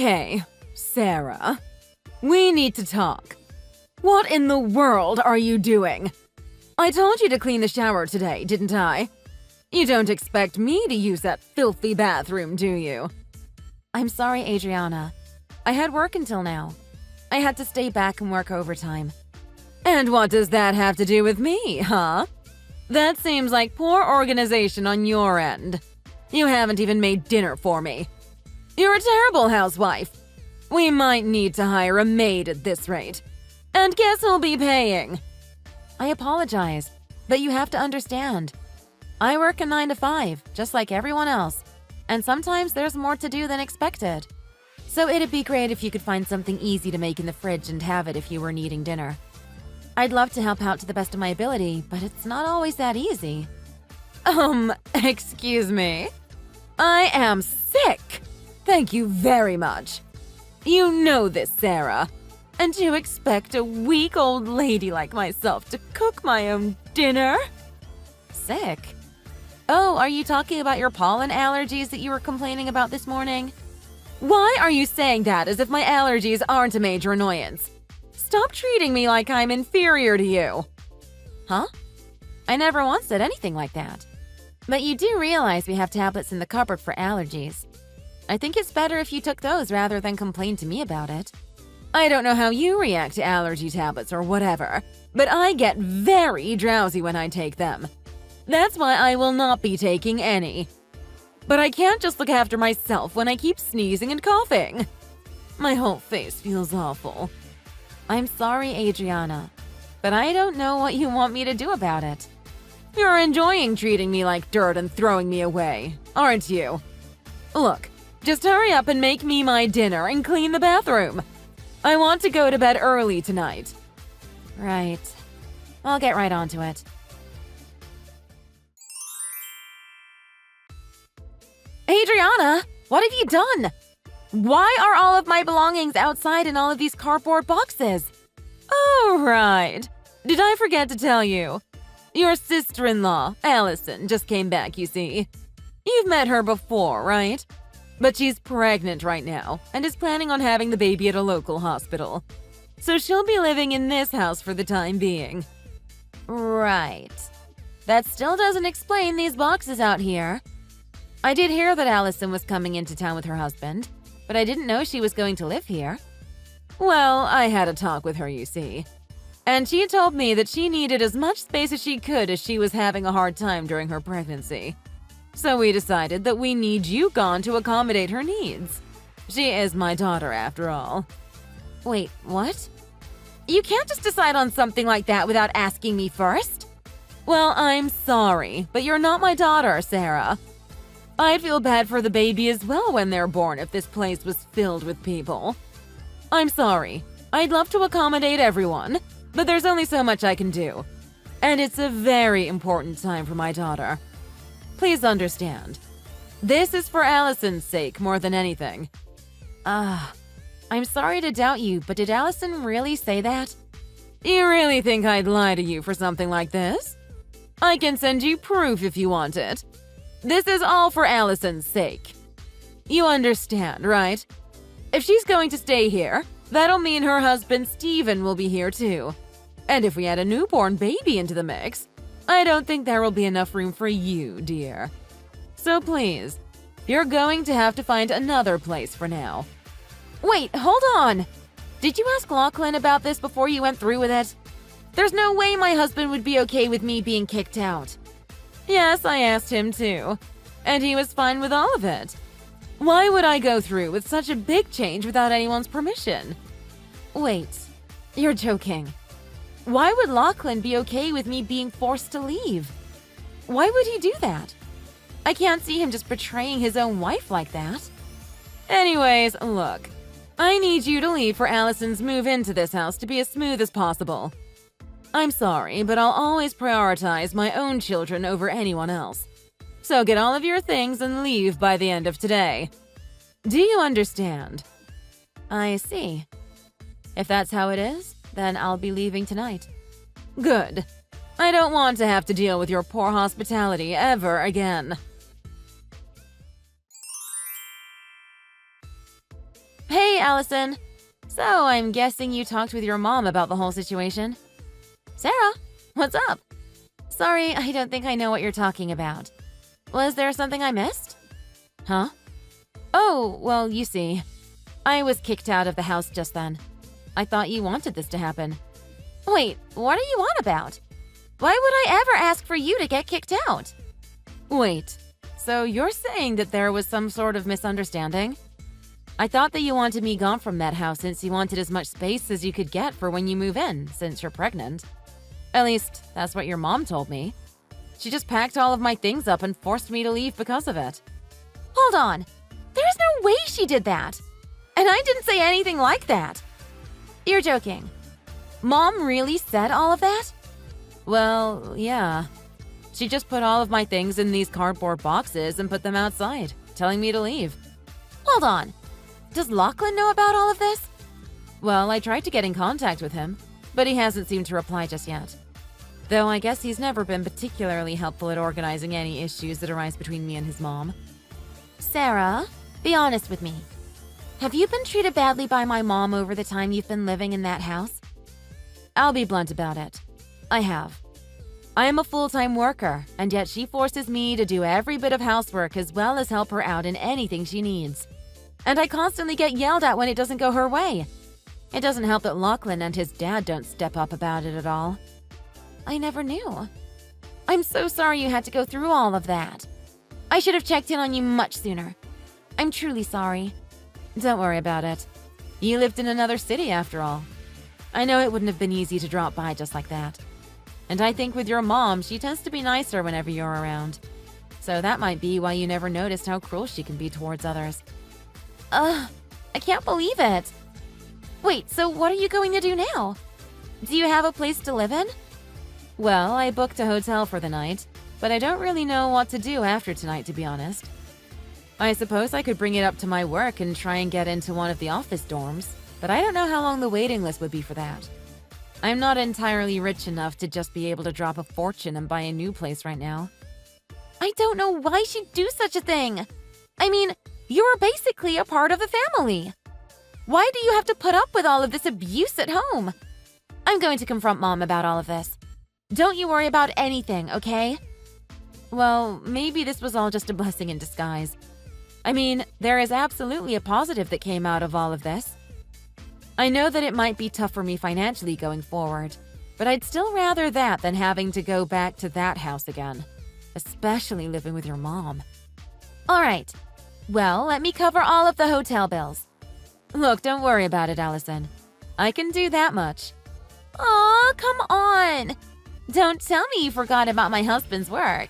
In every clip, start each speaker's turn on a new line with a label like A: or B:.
A: Okay, Sarah. We need to talk. What in the world are you doing? I told you to clean the shower today, didn't I? You don't expect me to use that filthy bathroom, do you?
B: I'm sorry, Adriana. I had work until now. I had to stay back and work overtime.
A: And what does that have to do with me, huh? That seems like poor organization on your end. You haven't even made dinner for me. You're a terrible housewife. We might need to hire a maid at this rate. And guess who'll be paying?
B: I apologize, but you have to understand. I work a 9 to 5, just like everyone else, and sometimes there's more to do than expected. So it'd be great if you could find something easy to make in the fridge and have it if you were needing dinner. I'd love to help out to the best of my ability, but it's not always that easy.
A: Excuse me? I am sick! Thank you very much. You know this, Sarah. And you expect a weak old lady like myself to cook my own dinner?
B: Sick? Oh, are you talking about your pollen allergies that you were complaining about this morning?
A: Why are you saying that as if my allergies aren't a major annoyance? Stop treating me like I'm inferior to you.
B: Huh? I never once said anything like that. But you do realize we have tablets in the cupboard for allergies. I think it's better if you took those rather than complain to me about it.
A: I don't know how you react to allergy tablets or whatever, but I get very drowsy when I take them. That's why I will not be taking any. But I can't just look after myself when I keep sneezing and coughing. My whole face feels awful.
B: I'm sorry, Adriana, but I don't know what you want me to do about it.
A: You're enjoying treating me like dirt and throwing me away, aren't you? Look, just hurry up and make me my dinner and clean the bathroom. I want to go to bed early tonight.
B: Right. I'll get right onto it.
A: Adriana, what have you done? Why are all of my belongings outside in all of these cardboard boxes? Oh, right. Did I forget to tell you? Your sister-in-law, Allison, just came back, you see. You've met her before, right? But she's pregnant right now and is planning on having the baby at a local hospital. So she'll be living in this house for the time being.
B: Right. That still doesn't explain these boxes out here. I did hear that Allison was coming into town with her husband, but I didn't know she was going to live here.
A: Well, I had a talk with her, you see. And she told me that she needed as much space as she could as she was having a hard time during her pregnancy. So we decided that we need you gone to accommodate her needs. She is my daughter, after all.
B: Wait, what?
A: You can't just decide on something like that without asking me first. Well, I'm sorry, but you're not my daughter, Sarah. I'd feel bad for the baby as well when they're born if this place was filled with people. I'm sorry. I'd love to accommodate everyone, but there's only so much I can do. And it's a very important time for my daughter. Please understand. This is for Allison's sake more than anything.
B: I'm sorry to doubt you, but did Allison really say that?
A: You really think I'd lie to you for something like this? I can send you proof if you want it. This is all for Allison's sake. You understand, right? If she's going to stay here, that'll mean her husband Steven will be here too. And if we add a newborn baby into the mix, I don't think there will be enough room for you, dear. So please, you're going to have to find another place for now.
B: Wait, hold on! Did you ask Lachlan about this before you went through with it? There's no way my husband would be okay with me being kicked out.
A: Yes, I asked him too, and he was fine with all of it. Why would I go through with such a big change without anyone's permission?
B: Wait, you're joking. Why would Lachlan be okay with me being forced to leave? Why would he do that? I can't see him just betraying his own wife like that.
A: Anyways, look. I need you to leave for Allison's move into this house to be as smooth as possible. I'm sorry, but I'll always prioritize my own children over anyone else. So get all of your things and leave by the end of today. Do you understand?
B: I see. If that's how it is, then I'll be leaving tonight.
A: Good. I don't want to have to deal with your poor hospitality ever again.
B: Hey, Allison. So, I'm guessing you talked with your mom about the whole situation? Sarah, what's up? Sorry, I don't think I know what you're talking about. Was there something I missed? Huh? Oh, well, you see, I was kicked out of the house just then. I thought you wanted this to happen. Wait, what are you on about? Why would I ever ask for you to get kicked out? Wait, so you're saying that there was some sort of misunderstanding? I thought that you wanted me gone from that house since you wanted as much space as you could get for when you move in, since you're pregnant. At least, that's what your mom told me. She just packed all of my things up and forced me to leave because of it. Hold on. There's no way she did that. And I didn't say anything like that. You're joking. Mom really said all of that? Well, yeah. She just put all of my things in these cardboard boxes and put them outside, telling me to leave. Hold on. Does Lachlan know about all of this? Well, I tried to get in contact with him, but he hasn't seemed to reply just yet. Though I guess he's never been particularly helpful at organizing any issues that arise between me and his mom. Sarah, be honest with me. Have you been treated badly by my mom over the time you've been living in that house? I'll be blunt about it. I have. I am a full-time worker, and yet she forces me to do every bit of housework as well as help her out in anything she needs. And I constantly get yelled at when it doesn't go her way. It doesn't help that Lachlan and his dad don't step up about it at all. I never knew. I'm so sorry you had to go through all of that. I should have checked in on you much sooner. I'm truly sorry. Don't worry about it. You lived in another city after all. I know it wouldn't have been easy to drop by just like that. And I think with your mom, she tends to be nicer whenever you're around. So that might be why you never noticed how cruel she can be towards others. I can't believe it. Wait, so what are you going to do now? Do you have a place to live in? Well, I booked a hotel for the night, but I don't really know what to do after tonight, to be honest. I suppose I could bring it up to my work and try and get into one of the office dorms, but I don't know how long the waiting list would be for that. I'm not entirely rich enough to just be able to drop a fortune and buy a new place right now. I don't know why she'd do such a thing. I mean, you're basically a part of the family. Why do you have to put up with all of this abuse at home? I'm going to confront Mom about all of this. Don't you worry about anything, okay? Well, maybe this was all just a blessing in disguise. I mean, there is absolutely a positive that came out of all of this. I know that it might be tough for me financially going forward, but I'd still rather that than having to go back to that house again, especially living with your mom. All right. Well, let me cover all of the hotel bills. Look, don't worry about it, Allison. I can do that much. Aw, come on. Don't tell me you forgot about my husband's work.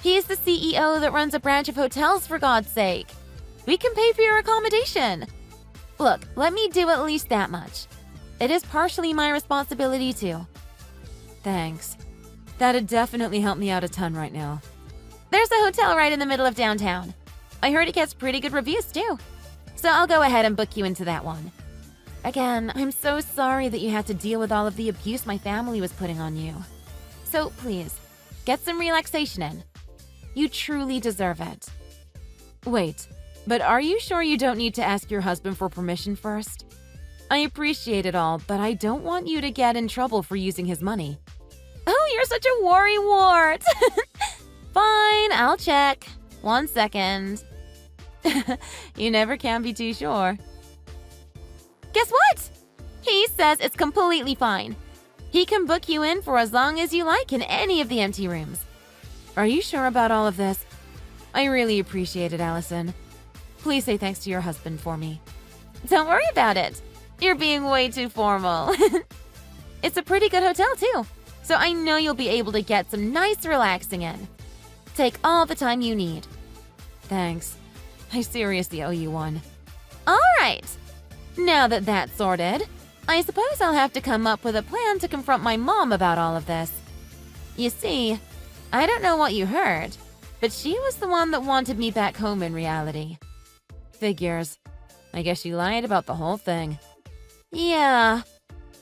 B: He's the CEO that runs a branch of hotels, for God's sake. We can pay for your accommodation. Look, let me do at least that much. It is partially my responsibility, too. Thanks. That'd definitely help me out a ton right now. There's a hotel right in the middle of downtown. I heard it gets pretty good reviews, too. So I'll go ahead and book you into that one. Again, I'm so sorry that you had to deal with all of the abuse my family was putting on you. So please, get some relaxation in. You truly deserve it. Wait, but are you sure you don't need to ask your husband for permission first? I appreciate it all, but I don't want you to get in trouble for using his money. Oh, you're such a worrywart! Fine, I'll check. 1 second. You never can be too sure. Guess what? He says it's completely fine. He can book you in for as long as you like in any of the empty rooms. Are you sure about all of this? I really appreciate it, Allison. Please say thanks to your husband for me. Don't worry about it. You're being way too formal. It's a pretty good hotel, too, so I know you'll be able to get some nice relaxing in. Take all the time you need. Thanks. I seriously owe you one. All right. Now that that's sorted, I suppose I'll have to come up with a plan to confront my mom about all of this. You see, I don't know what you heard, but she was the one that wanted me back home in reality. Figures. I guess she lied about the whole thing. Yeah.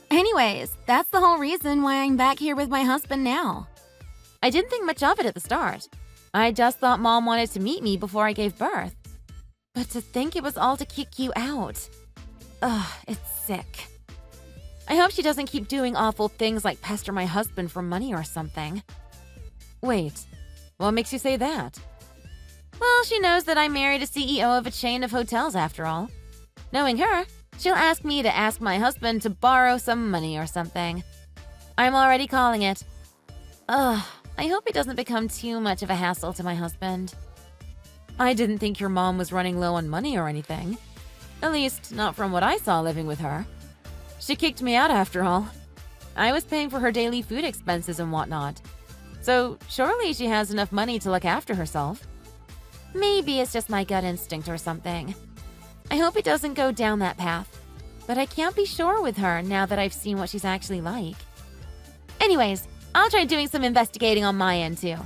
B: Anyways, that's the whole reason why I'm back here with my husband now. I didn't think much of it at the start. I just thought Mom wanted to meet me before I gave birth. But to think it was all to kick you out. Ugh, it's sick. I hope she doesn't keep doing awful things like pester my husband for money or something.
A: Wait, what makes you say that?
B: Well, she knows that I married a CEO of a chain of hotels after all. Knowing her, she'll ask me to ask my husband to borrow some money or something. I'm already calling it. Ugh, I hope it doesn't become too much of a hassle to my husband.
A: I didn't think your mom was running low on money or anything. At least, not from what I saw living with her. She kicked me out after all. I was paying for her daily food expenses and whatnot. So surely she has enough money to look after herself.
B: Maybe it's just my gut instinct or something. I hope it doesn't go down that path. But I can't be sure with her now that I've seen what she's actually like. Anyways, I'll try doing some investigating on my end too.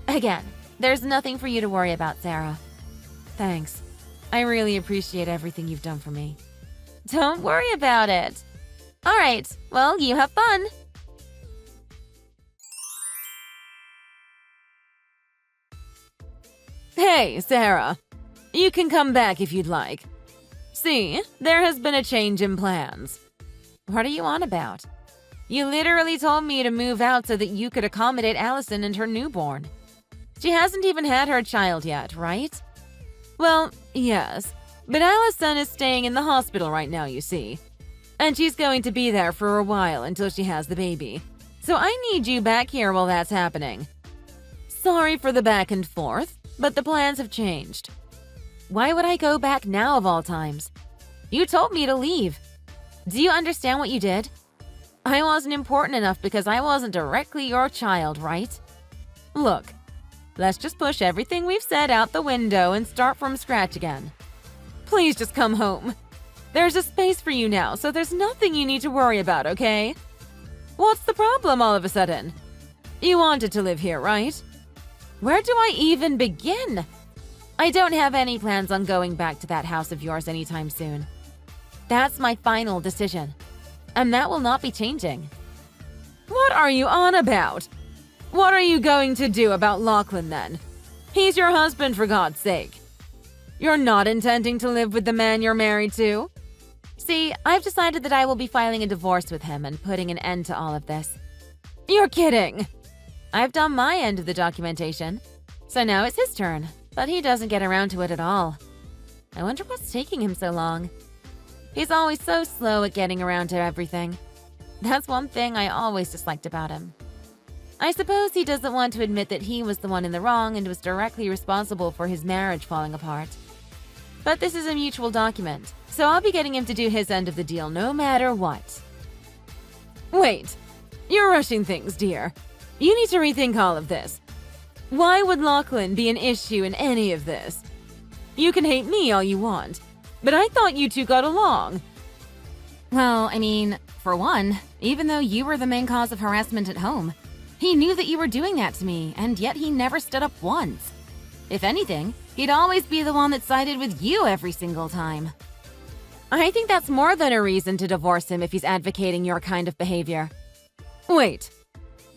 B: Again, there's nothing for you to worry about, Sarah.
A: Thanks. I really appreciate everything you've done for me.
B: Don't worry about it. All right, well, you have fun.
A: Hey, Sarah. You can come back if you'd like. See, there has been a change in plans.
B: What are you on about?
A: You literally told me to move out so that you could accommodate Allison and her newborn. She hasn't even had her child yet, right? Well, yes, but Allison is staying in the hospital right now, you see. And she's going to be there for a while until she has the baby. So I need you back here while that's happening. Sorry for the back and forth, but the plans have changed.
B: Why would I go back now of all times? You told me to leave. Do you understand what you did?
A: I wasn't important enough because I wasn't directly your child, right? Look, let's just push everything we've said out the window and start from scratch again. Please just come home. There's a space for you now, so there's nothing you need to worry about, okay? What's the problem all of a sudden? You wanted to live here, right? Where do I even begin?
B: I don't have any plans on going back to that house of yours anytime soon. That's my final decision. And that will not be changing.
A: What are you on about? What are you going to do about Lachlan then? He's your husband, for God's sake. You're not intending to live with the man you're married to?
B: See, I've decided that I will be filing a divorce with him and putting an end to all of this.
A: You're kidding!
B: I've done my end of the documentation, so now it's his turn, but he doesn't get around to it at all. I wonder what's taking him so long. He's always so slow at getting around to everything. That's one thing I always disliked about him. I suppose he doesn't want to admit that he was the one in the wrong and was directly responsible for his marriage falling apart. But this is a mutual document, so I'll be getting him to do his end of the deal no matter what.
A: Wait, you're rushing things, dear. You need to rethink all of this. Why would Lachlan be an issue in any of this? You can hate me all you want, but I thought you two got along.
B: Well, I mean, for one, even though you were the main cause of harassment at home, he knew that you were doing that to me, and yet he never stood up once. If anything, he'd always be the one that sided with you every single time.
A: I think that's more than a reason to divorce him if he's advocating your kind of behavior. Wait,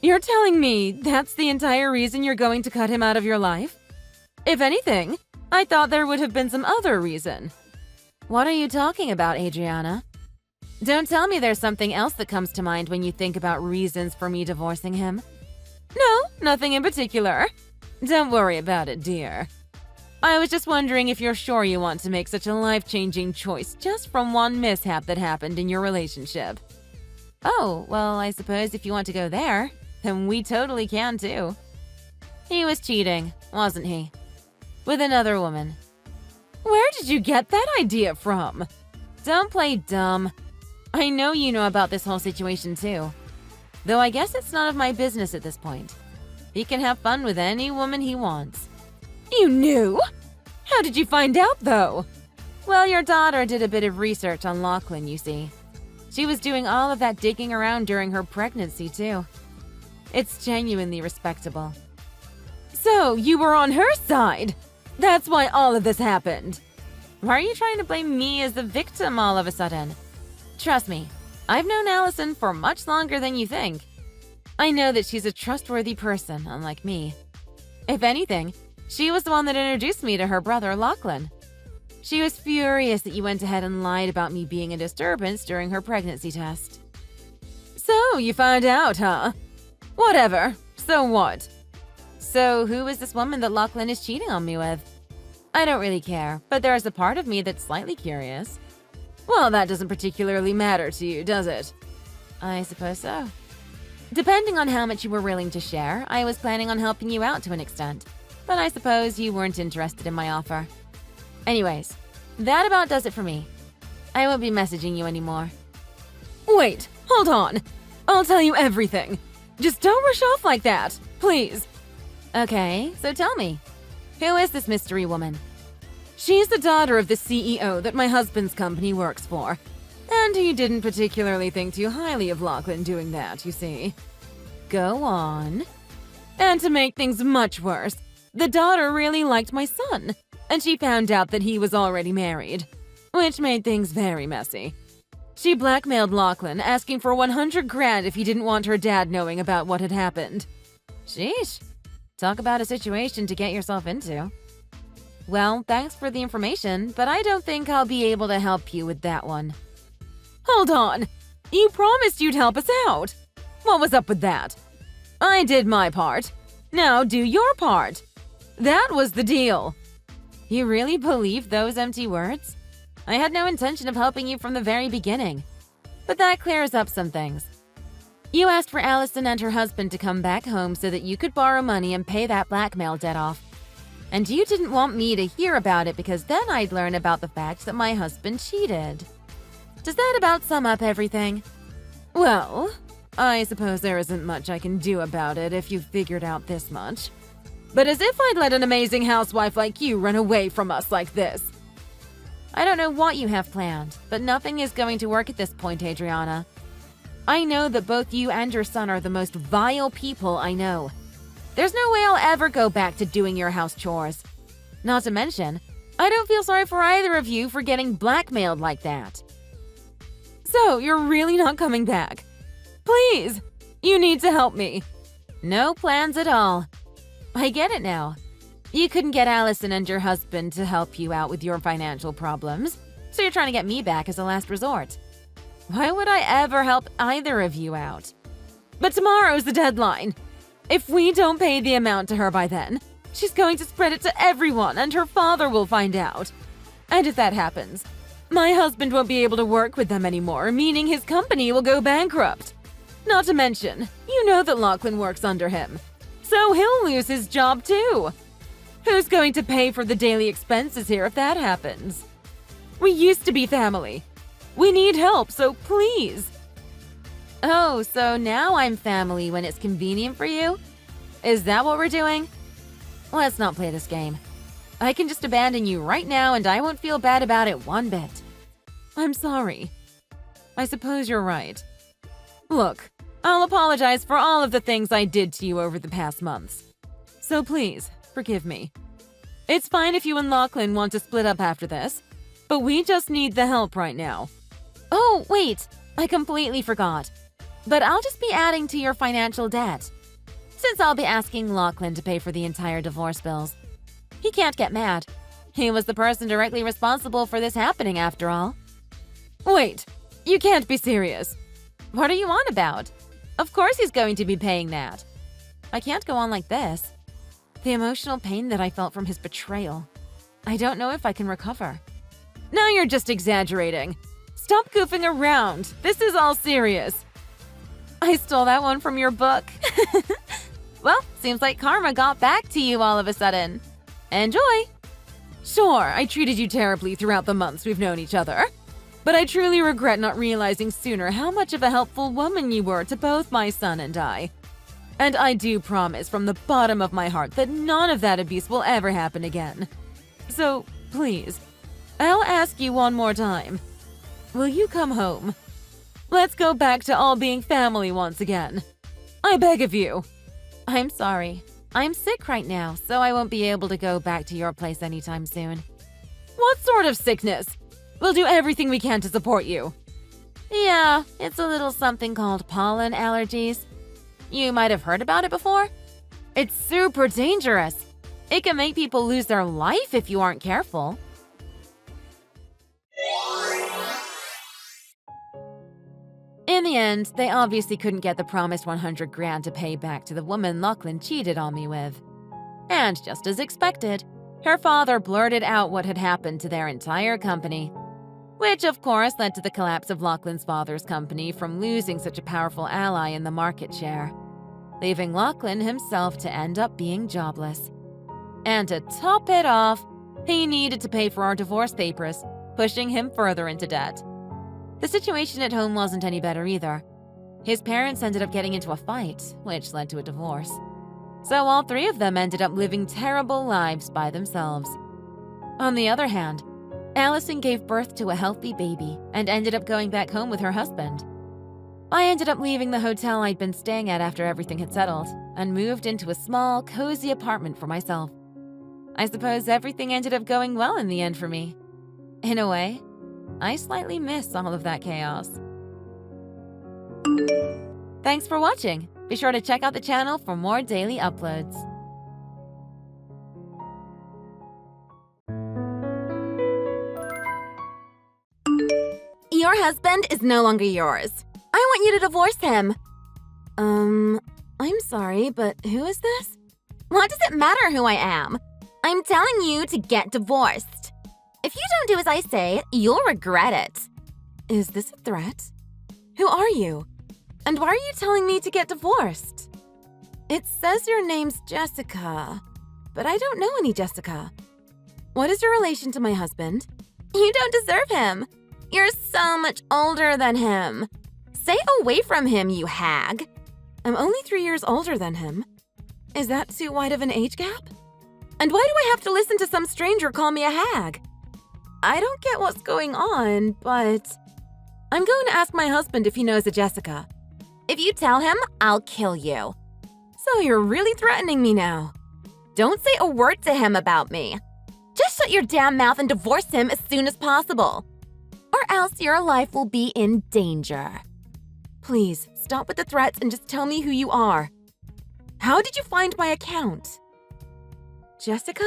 A: you're telling me that's the entire reason you're going to cut him out of your life? If anything, I thought there would have been some other reason.
B: What are you talking about, Adriana? Don't tell me there's something else that comes to mind when you think about reasons for me divorcing him.
A: No, nothing in particular. Don't worry about it, dear. I was just wondering if you're sure you want to make such a life-changing choice just from one mishap that happened in your relationship.
B: Oh, well, I suppose if you want to go there, then we totally can too. He was cheating, wasn't he? With another woman.
A: Where did you get that idea from?
B: Don't play dumb. I know you know about this whole situation too. Though I guess it's none of my business at this point. He can have fun with any woman he wants.
A: You knew? How did you find out, though?
B: Well, your daughter did a bit of research on Lachlan, you see. She was doing all of that digging around during her pregnancy, too. It's genuinely respectable.
A: So, you were on her side? That's why all of this happened.
B: Why are you trying to blame me as the victim all of a sudden? Trust me, I've known Allison for much longer than you think. I know that she's a trustworthy person, unlike me. If anything, she was the one that introduced me to her brother, Lachlan. She was furious that you went ahead and lied about me being a disturbance during her pregnancy test.
A: So, you found out, huh? Whatever. So what?
B: So who is this woman that Lachlan is cheating on me with? I don't really care, but there's a part of me that's slightly curious.
A: Well, that doesn't particularly matter to you, does it?
B: I suppose so. Depending on how much you were willing to share, I was planning on helping you out to an extent, but I suppose you weren't interested in my offer. Anyways, that about does it for me. I won't be messaging you anymore.
A: Wait, hold on. I'll tell you everything. Just don't rush off like that, please.
B: Okay, so tell me, who is this mystery woman?
A: She's the daughter of the CEO that my husband's company works for. And he didn't particularly think too highly of Lachlan doing that, you see.
B: Go on.
A: And to make things much worse, the daughter really liked my son, and she found out that he was already married, which made things very messy. She blackmailed Lachlan, asking for $100,000 if he didn't want her dad knowing about what had happened.
B: Sheesh. Talk about a situation to get yourself into. Well, thanks for the information, but I don't think I'll be able to help you with that one.
A: Hold on! You promised you'd help us out! What was up with that? I did my part. Now do your part. That was the deal.
B: You really believe those empty words? I had no intention of helping you from the very beginning. But that clears up some things. You asked for Allison and her husband to come back home so that you could borrow money and pay that blackmail debt off. And you didn't want me to hear about it because then I'd learn about the fact that my husband cheated. Does that about sum up everything?
A: Well, I suppose there isn't much I can do about it if you've figured out this much. But as if I'd let an amazing housewife like you run away from us like this.
B: I don't know what you have planned, but nothing is going to work at this point, Adriana. I know that both you and your son are the most vile people I know. There's no way I'll ever go back to doing your house chores. Not to mention, I don't feel sorry for either of you for getting blackmailed like that.
A: So, you're really not coming back? Please! You need to help me.
B: No plans at all. I get it now. You couldn't get Allison and your husband to help you out with your financial problems, so you're trying to get me back as a last resort. Why would I ever help either of you out?
A: But tomorrow's the deadline. If we don't pay the amount to her by then, she's going to spread it to everyone and her father will find out. And if that happens, my husband won't be able to work with them anymore, meaning his company will go bankrupt. Not to mention, you know that Lachlan works under him, so he'll lose his job too. Who's going to pay for the daily expenses here if that happens? We used to be family. We need help, so please.
B: Oh, so now I'm family when it's convenient for you? Is that what we're doing? Let's not play this game. I can just abandon you right now and I won't feel bad about it one bit.
A: I'm sorry. I suppose you're right. Look, I'll apologize for all of the things I did to you over the past months. So please, forgive me. It's fine if you and Lachlan want to split up after this, but we just need the help right now.
B: Oh, wait, I completely forgot. But I'll just be adding to your financial debt, since I'll be asking Lachlan to pay for the entire divorce bills. He can't get mad. He was the person directly responsible for this happening after all.
A: Wait, you can't be serious.
B: What are you on about? Of course he's going to be paying that. I can't go on like this. The emotional pain that I felt from his betrayal. I don't know if I can recover.
A: Now you're just exaggerating. Stop goofing around. This is all serious.
B: I stole that one from your book. Well, seems like karma got back to you all of a sudden. Enjoy!
A: Sure, I treated you terribly throughout the months we've known each other. But I truly regret not realizing sooner how much of a helpful woman you were to both my son and I. And I do promise from the bottom of my heart that none of that abuse will ever happen again. So, please, I'll ask you one more time. Will you come home? Let's go back to all being family once again. I beg of you.
B: I'm sorry. I'm sick right now, so I won't be able to go back to your place anytime soon.
A: What sort of sickness? We'll do everything we can to support you.
B: Yeah, it's a little something called pollen allergies. You might have heard about it before. It's super dangerous. It can make people lose their life if you aren't careful. the end, they obviously couldn't get the promised 100 grand to pay back to the woman Lachlan cheated on me with. And just as expected, her father blurted out what had happened to their entire company, which of course led to the collapse of Lachlan's father's company from losing such a powerful ally in the market share, leaving Lachlan himself to end up being jobless. And to top it off, he needed to pay for our divorce papers, pushing him further into debt. The situation at home wasn't any better either. His parents ended up getting into a fight, which led to a divorce. So all three of them ended up living terrible lives by themselves. On the other hand, Allison gave birth to a healthy baby and ended up going back home with her husband. I ended up leaving the hotel I'd been staying at after everything had settled and moved into a small, cozy apartment for myself. I suppose everything ended up going well in the end for me. In a way, I slightly miss all of that chaos. Thanks for watching. Be sure to check out the channel for more daily uploads.
A: Your husband is no longer yours. I want you to divorce him. I'm sorry, but who is this? What does it matter who I am? I'm telling you to get divorced. If you don't do as I say, you'll regret it.
B: Is this a threat? Who are you? And why are you telling me to get divorced? It says your name's Jessica, but I don't know any Jessica. What is your relation to my husband?
A: You don't deserve him. You're so much older than him. Stay away from him, you hag.
B: I'm only 3 years older than him. Is that too wide of an age gap? And why do I have to listen to some stranger call me a hag? I don't get what's going on, but I'm going to ask my husband if he knows a Jessica.
A: If you tell him, I'll kill you.
B: So you're really threatening me now.
A: Don't say a word to him about me. Just shut your damn mouth and divorce him as soon as possible. Or else your life will be in danger.
B: Please, stop with the threats and just tell me who you are. How did you find my account? Jessica?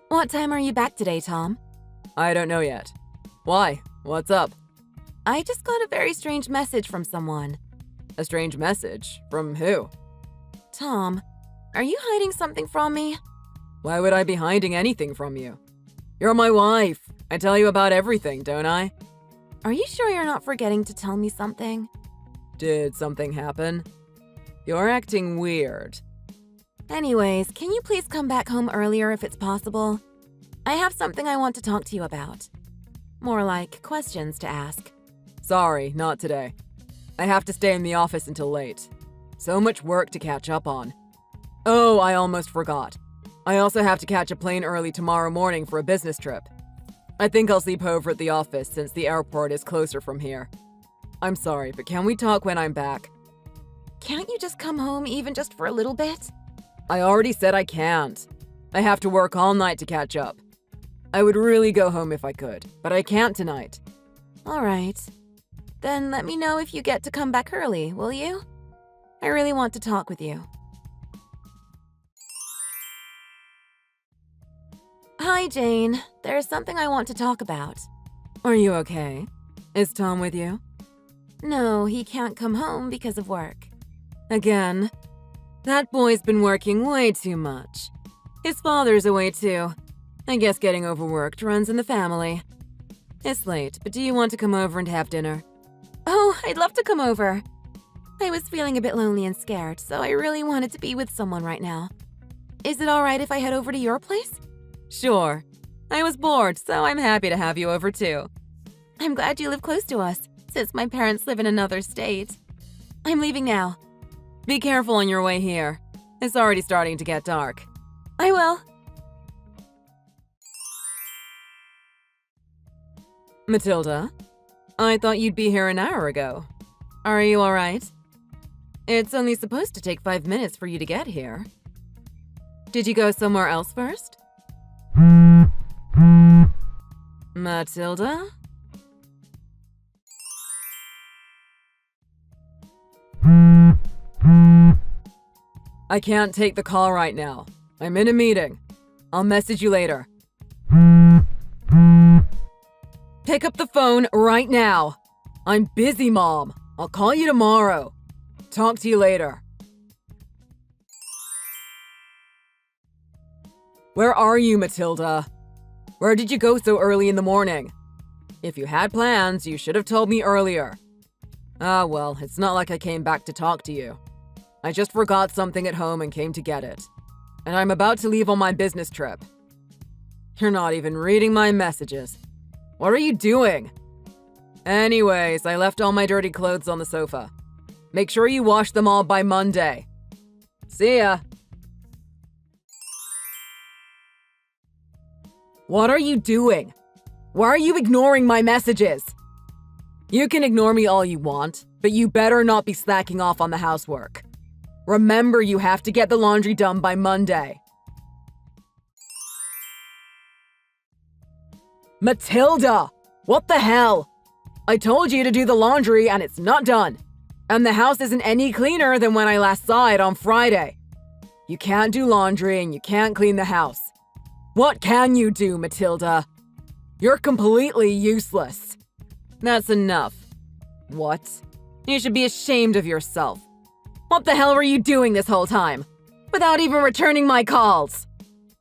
B: What time are you back today, Tom?
C: I don't know yet. Why? What's up?
B: I just got a very strange message from someone.
C: A strange message? From who?
B: Tom, are you hiding something from me?
C: Why would I be hiding anything from you? You're my wife. I tell you about everything, don't I?
B: Are you sure you're not forgetting to tell me something?
C: Did something happen? You're acting weird.
B: Anyways, can you please come back home earlier if it's possible? I have something I want to talk to you about. More like questions to ask.
C: Sorry, not today. I have to stay in the office until late. So much work to catch up on. Oh, I almost forgot. I also have to catch a plane early tomorrow morning for a business trip. I think I'll sleep over at the office since the airport is closer from here. I'm sorry, but can we talk when I'm back?
B: Can't you just come home even just for a little bit?
C: I already said I can't. I have to work all night to catch up. I would really go home if I could, but I can't tonight.
B: All right. Then let me know if you get to come back early, will you? I really want to talk with you. Hi, Jane. There's something I want to talk about.
C: Are you okay? Is Tom with you?
B: No, he can't come home because of work.
C: Again? That boy's been working way too much. His father's away too. I guess getting overworked runs in the family. It's late, but do you want to come over and have dinner?
B: Oh, I'd love to come over. I was feeling a bit lonely and scared, so I really wanted to be with someone right now. Is it all right if I head over to your place?
C: Sure. I was bored, so I'm happy to have you over too.
B: I'm glad you live close to us, since my parents live in another state. I'm leaving now.
C: Be careful on your way here. It's already starting to get dark.
B: I will.
C: Matilda, I thought you'd be here an hour ago. Are you all right? It's only supposed to take 5 minutes for you to get here. Did you go somewhere else first? Matilda? I can't take the call right now. I'm in a meeting. I'll message you later. Pick up the phone right now. I'm busy, Mom. I'll call you tomorrow. Talk to you later. Where are you, Matilda? Where did you go so early in the morning? If you had plans, you should have told me earlier. Ah, well, it's not like I came back to talk to you. I just forgot something at home and came to get it. And I'm about to leave on my business trip. You're not even reading my messages. What are you doing? Anyways, I left all my dirty clothes on the sofa. Make sure you wash them all by Monday. See ya. What are you doing? Why are you ignoring my messages? You can ignore me all you want, but you better not be slacking off on the housework. Remember, you have to get the laundry done by Monday. Matilda! What the hell? I told you to do the laundry and it's not done. And the house isn't any cleaner than when I last saw it on Friday. You can't do laundry and you can't clean the house. What can you do, Matilda? You're completely useless. That's enough. What? You should be ashamed of yourself. What the hell were you doing this whole time? Without even returning my calls.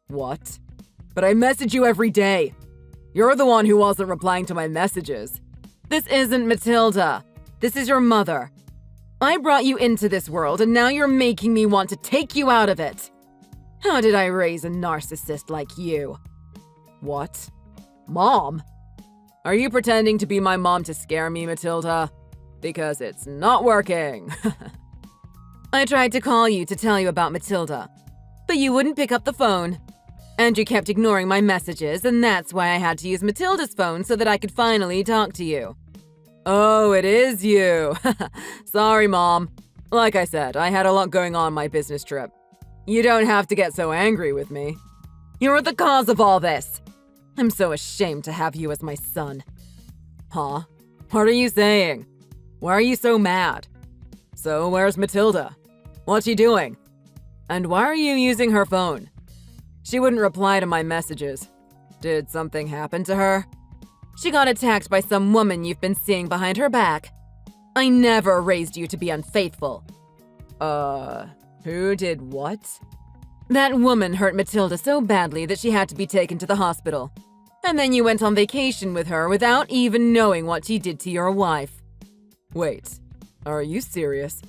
C: What? But I message you every day. You're the one who wasn't replying to my messages. This isn't Matilda. This is your mother. I brought you into this world and now you're making me want to take you out of it. How did I raise a narcissist like you? What? Mom? Are you pretending to be my mom to scare me, Matilda? Because it's not working. I tried to call you to tell you about Matilda, but you wouldn't pick up the phone. And you kept ignoring my messages, and that's why I had to use Matilda's phone so that I could finally talk to you. Oh, it is you. Sorry, Mom. Like I said, I had a lot going on my business trip. You don't have to get so angry with me. You're the cause of all this. I'm so ashamed to have you as my son. Huh? What are you saying? Why are you so mad? So where's Matilda? What's she doing? And why are you using her phone? She wouldn't reply to my messages. Did something happen to her? She got attacked by some woman you've been seeing behind her back. I never raised you to be unfaithful. Who did what? That woman hurt Matilda so badly that she had to be taken to the hospital. And then you went on vacation with her without even knowing what she did to your wife. Wait, are you serious?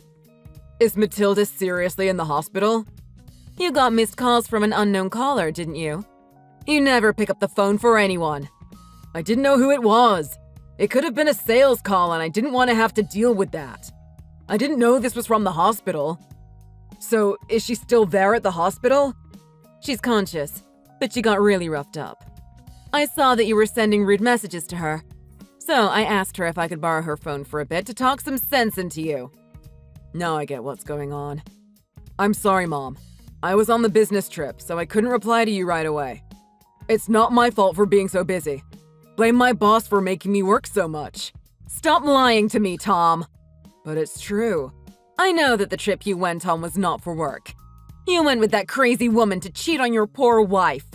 C: Is Matilda seriously in the hospital? You got missed calls from an unknown caller, didn't you? You never pick up the phone for anyone. I didn't know who it was. It could have been a sales call and I didn't want to have to deal with that. I didn't know this was from the hospital. So, is she still there at the hospital? She's conscious, but she got really roughed up. I saw that you were sending rude messages to her, so I asked her if I could borrow her phone for a bit to talk some sense into you. Now I get what's going on. I'm sorry, Mom. I was on the business trip, so I couldn't reply to you right away. It's not my fault for being so busy. Blame my boss for making me work so much. Stop lying to me, Tom. But it's true. I know that the trip you went on was not for work. You went with that crazy woman to cheat on your poor wife.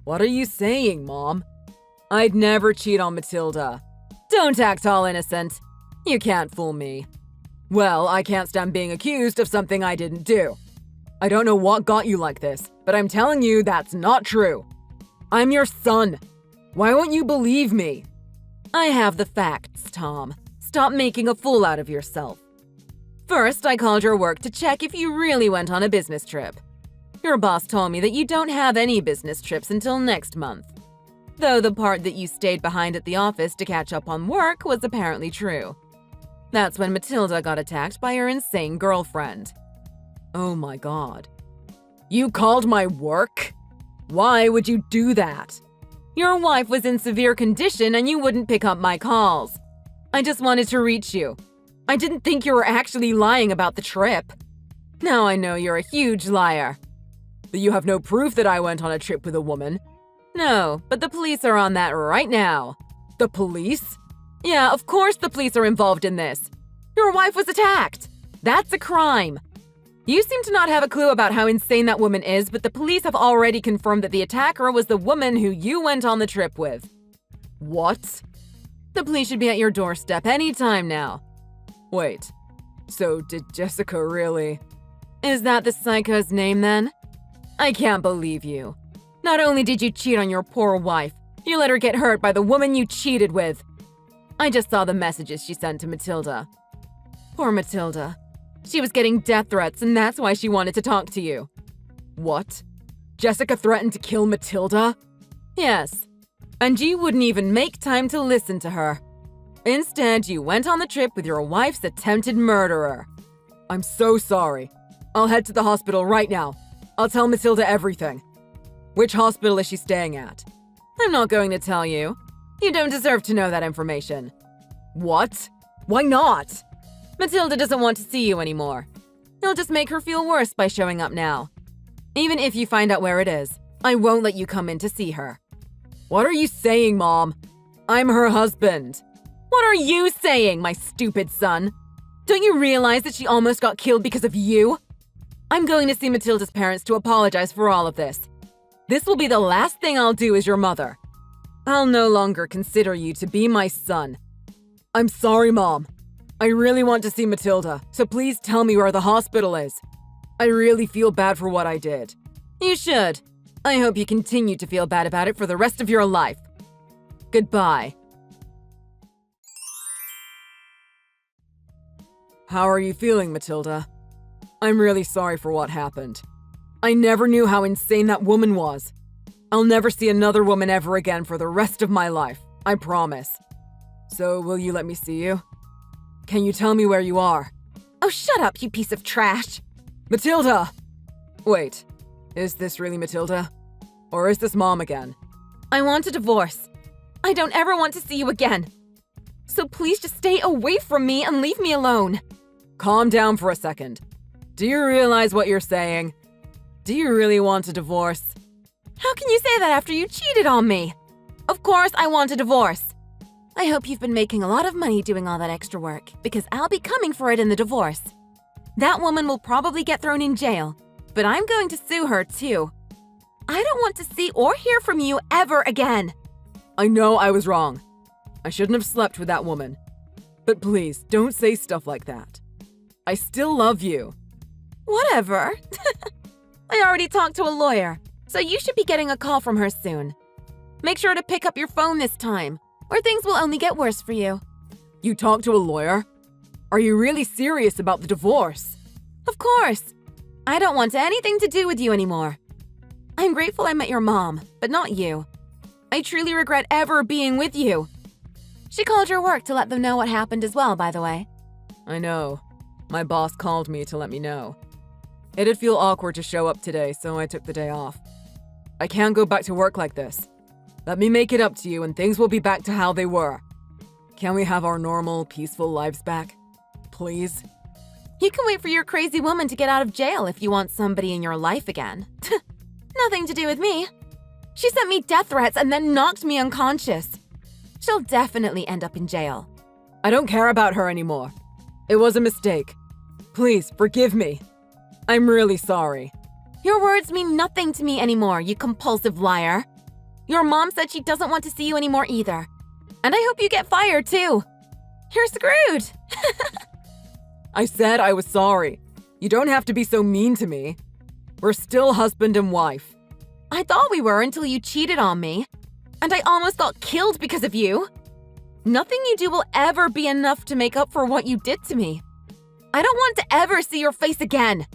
C: What are you saying, Mom? I'd never cheat on Matilda. Don't act all innocent. You can't fool me. Well, I can't stand being accused of something I didn't do. I don't know what got you like this, but I'm telling you that's not true. I'm your son. Why won't you believe me? I have the facts, Tom. Stop making a fool out of yourself. First, I called your work to check if you really went on a business trip. Your boss told me that you don't have any business trips until next month. Though the part that you stayed behind at the office to catch up on work was apparently true. That's when Matilda got attacked by her insane girlfriend. Oh my God. You called my work? Why would you do that? Your wife was in severe condition and you wouldn't pick up my calls. I just wanted to reach you. I didn't think you were actually lying about the trip. Now I know you're a huge liar. But you have no proof that I went on a trip with a woman. No, but the police are on that right now. The police? Yeah, of course the police are involved in this. Your wife was attacked. That's a crime. You seem to not have a clue about how insane that woman is, but the police have already confirmed that the attacker was the woman who you went on the trip with. What? The police should be at your doorstep any time now. Wait, so did Jessica really? Is that the psycho's name then? I can't believe you. Not only did you cheat on your poor wife, you let her get hurt by the woman you cheated with. I just saw the messages she sent to Matilda. Poor Matilda. She was getting death threats, and that's why she wanted to talk to you. What? Jessica threatened to kill Matilda? Yes. And you wouldn't even make time to listen to her. Instead, you went on the trip with your wife's attempted murderer. I'm so sorry. I'll head to the hospital right now. I'll tell Matilda everything. Which hospital is she staying at? I'm not going to tell you. You don't deserve to know that information. What? Why not? Matilda doesn't want to see you anymore. You'll just make her feel worse by showing up now. Even if you find out where it is, I won't let you come in to see her. What are you saying, Mom? I'm her husband. What are you saying, my stupid son? Don't you realize that she almost got killed because of you? I'm going to see Matilda's parents to apologize for all of this. This will be the last thing I'll do as your mother. I'll no longer consider you to be my son. I'm sorry, Mom. I really want to see Matilda, so please tell me where the hospital is. I really feel bad for what I did. You should. I hope you continue to feel bad about it for the rest of your life. Goodbye. How are you feeling, Matilda? I'm really sorry for what happened. I never knew how insane that woman was. I'll never see another woman ever again for the rest of my life, I promise. So, will you let me see you? Can you tell me where you are?
B: Oh, shut up, you piece of trash!
C: Matilda! Wait, is this really Matilda? Or is this Mom again?
B: I want a divorce. I don't ever want to see you again. So please just stay away from me and leave me alone.
C: Calm down for a second. Do you realize what you're saying? Do you really want a divorce?
B: How can you say that after you cheated on me? Of course I want a divorce. I hope you've been making a lot of money doing all that extra work, because I'll be coming for it in the divorce. That woman will probably get thrown in jail, but I'm going to sue her too. I don't want to see or hear from you ever again.
C: I know I was wrong. I shouldn't have slept with that woman. But please, don't say stuff like that. I still love you.
B: Whatever. I already talked to a lawyer, so you should be getting a call from her soon. Make sure to pick up your phone this time, or things will only get worse for you.
C: You talked to a lawyer? Are you really serious about the divorce?
B: Of course. I don't want anything to do with you anymore. I'm grateful I met your mom, but not you. I truly regret ever being with you. She called your work to let them know what happened as well, by the way.
C: I know. My boss called me to let me know. It'd feel awkward to show up today, so I took the day off. I can't go back to work like this. Let me make it up to you and things will be back to how they were. Can we have our normal, peaceful lives back? Please?
B: You can wait for your crazy woman to get out of jail if you want somebody in your life again. Nothing to do with me. She sent me death threats and then knocked me unconscious. She'll definitely end up in jail.
C: I don't care about her anymore. It was a mistake. Please, forgive me. I'm really sorry.
B: Your words mean nothing to me anymore, you compulsive liar. Your mom said she doesn't want to see you anymore either. And I hope you get fired too. You're screwed.
C: I said I was sorry. You don't have to be so mean to me. We're still husband and wife.
B: I thought we were until you cheated on me. And I almost got killed because of you. Nothing you do will ever be enough to make up for what you did to me. I don't want to ever see your face again.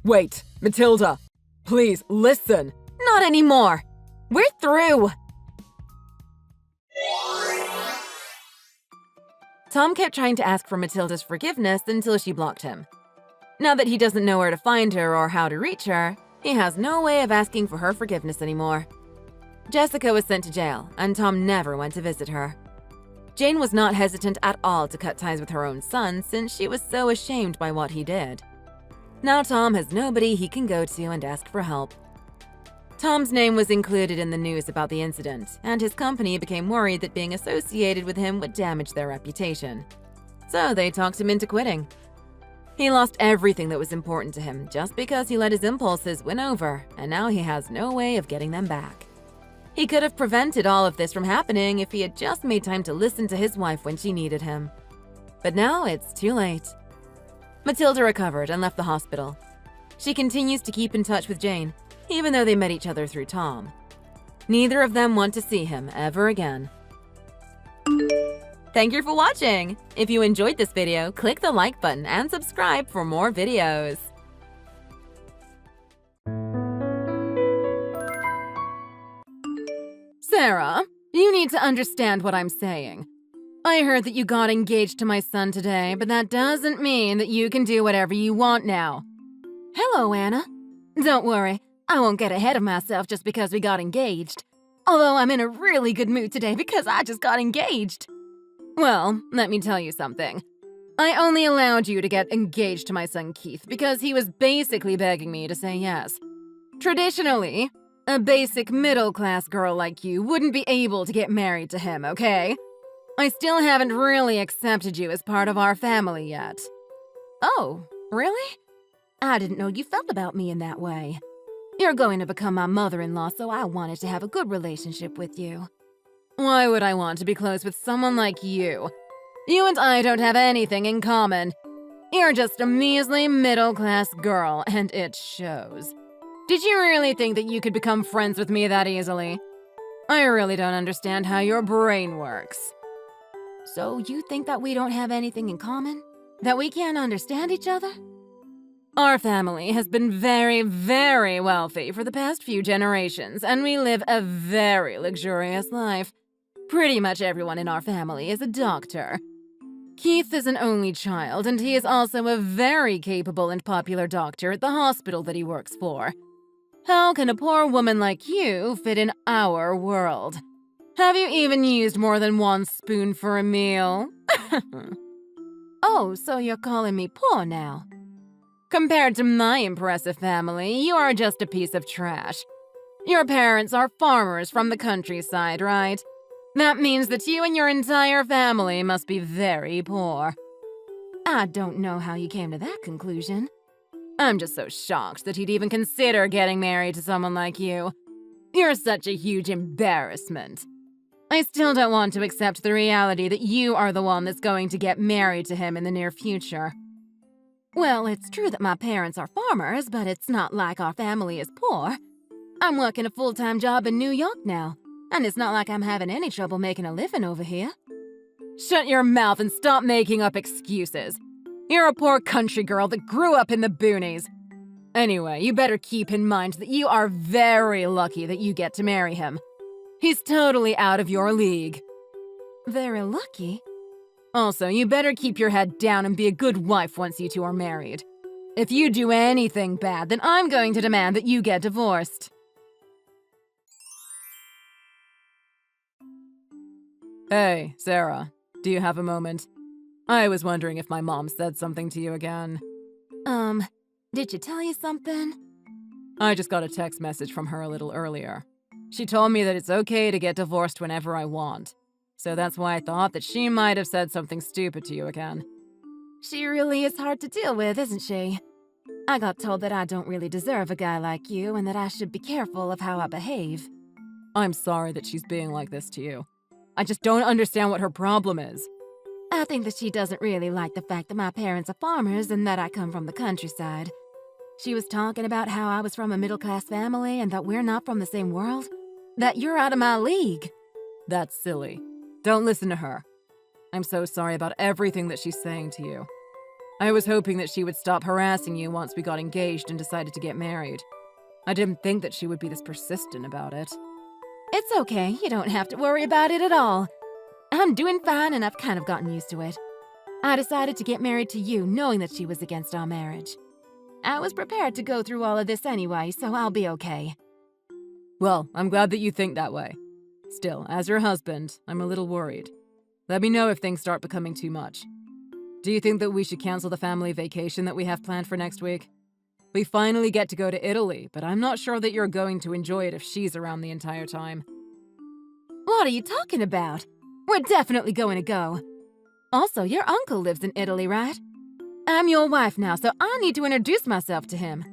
C: Wait, Matilda. Please, listen.
B: Not anymore. We're through. Tom kept trying to ask for Matilda's forgiveness until she blocked him. Now that he doesn't know where to find her or how to reach her, he has no way of asking for her forgiveness anymore. Jessica was sent to jail, and Tom never went to visit her. Jane was not hesitant at all to cut ties with her own son since she was so ashamed by what he did. Now Tom has nobody he can go to and ask for help. Tom's name was included in the news about the incident, and his company became worried that being associated with him would damage their reputation. So they talked him into quitting. He lost everything that was important to him just because he let his impulses win over, and now he has no way of getting them back. He could have prevented all of this from happening if he had just made time to listen to his wife when she needed him. But now it's too late. Matilda recovered and left the hospital. She continues to keep in touch with Jane, even though they met each other through Tom. Neither of them want to see him ever again. Thank you for watching! If you enjoyed this video, click the like button and subscribe for more videos.
A: Sarah, you need to understand what I'm saying. I heard that you got engaged to my son today, but that doesn't mean that you can do whatever you want now. Hello, Anna. Don't worry, I won't get ahead of myself just because we got engaged. Although I'm in a really good mood today because I just got engaged. Well, let me tell you something. I only allowed you to get engaged to my son Keith because he was basically begging me to say yes. Traditionally, a basic middle-class girl like you wouldn't be able to get married to him, okay? I still haven't really accepted you as part of our family yet. Oh, really? I didn't know you felt about me in that way. You're going to become my mother-in-law, so I wanted to have a good relationship with you. Why would I want to be close with someone like you? You and I don't have anything in common. You're just a measly middle-class girl, and it shows. Did you really think that you could become friends with me that easily? I really don't understand how your brain works. So you think that we don't have anything in common? That we can't understand each other? Our family has been very, very wealthy for the past few generations, and we live a very luxurious life. Pretty much everyone in our family is a doctor. Keith is an only child, and he is also a very capable and popular doctor at the hospital that he works for. How can a poor woman like you fit in our world? Have you even used more than one spoon for a meal? Oh, so you're calling me poor now? Compared to my impressive family, you are just a piece of trash. Your parents are farmers from the countryside, right? That means that you and your entire family must be very poor. I don't know how you came to that conclusion. I'm just so shocked that he'd even consider getting married to someone like you. You're such a huge embarrassment. I still don't want to accept the reality that you are the one that's going to get married to him in the near future. Well, it's true that my parents are farmers, but it's not like our family is poor. I'm working a full-time job in New York now, and it's not like I'm having any trouble making a living over here. Shut your mouth and stop making up excuses. You're a poor country girl that grew up in the boonies. Anyway, you better keep in mind that you are very lucky that you get to marry him. He's totally out of your league. Very lucky? Also, you better keep your head down and be a good wife once you two are married. If you do anything bad, then I'm going to demand that you get divorced.
C: Hey, Sarah, do you have a moment? I was wondering if my mom said something to you again.
B: Did she tell you something?
C: I just got a text message from her a little earlier. She told me that it's okay to get divorced whenever I want. So that's why I thought that she might have said something stupid to you again.
B: She really is hard to deal with, isn't she? I got told that I don't really deserve a guy like you and that I should be careful of how I behave.
C: I'm sorry that she's being like this to you. I just don't understand what her problem is.
B: I think that she doesn't really like the fact that my parents are farmers and that I come from the countryside. She was talking about how I was from a middle-class family and that we're not from the same world. That you're out of my league.
C: That's silly. Don't listen to her. I'm so sorry about everything that she's saying to you. I was hoping that she would stop harassing you once we got engaged and decided to get married. I didn't think that she would be this persistent about it.
B: It's okay, you don't have to worry about it at all. I'm doing fine and I've kind of gotten used to it. I decided to get married to you knowing that she was against our marriage. I was prepared to go through all of this anyway, so I'll be okay.
C: Well, I'm glad that you think that way. Still, as your husband, I'm a little worried. Let me know if things start becoming too much. Do you think that we should cancel the family vacation that we have planned for next week? We finally get to go to Italy, but I'm not sure that you're going to enjoy it if she's around the entire time.
B: What are you talking about? We're definitely going to go. Also, your uncle lives in Italy, right? I'm your wife now, so I need to introduce myself to him.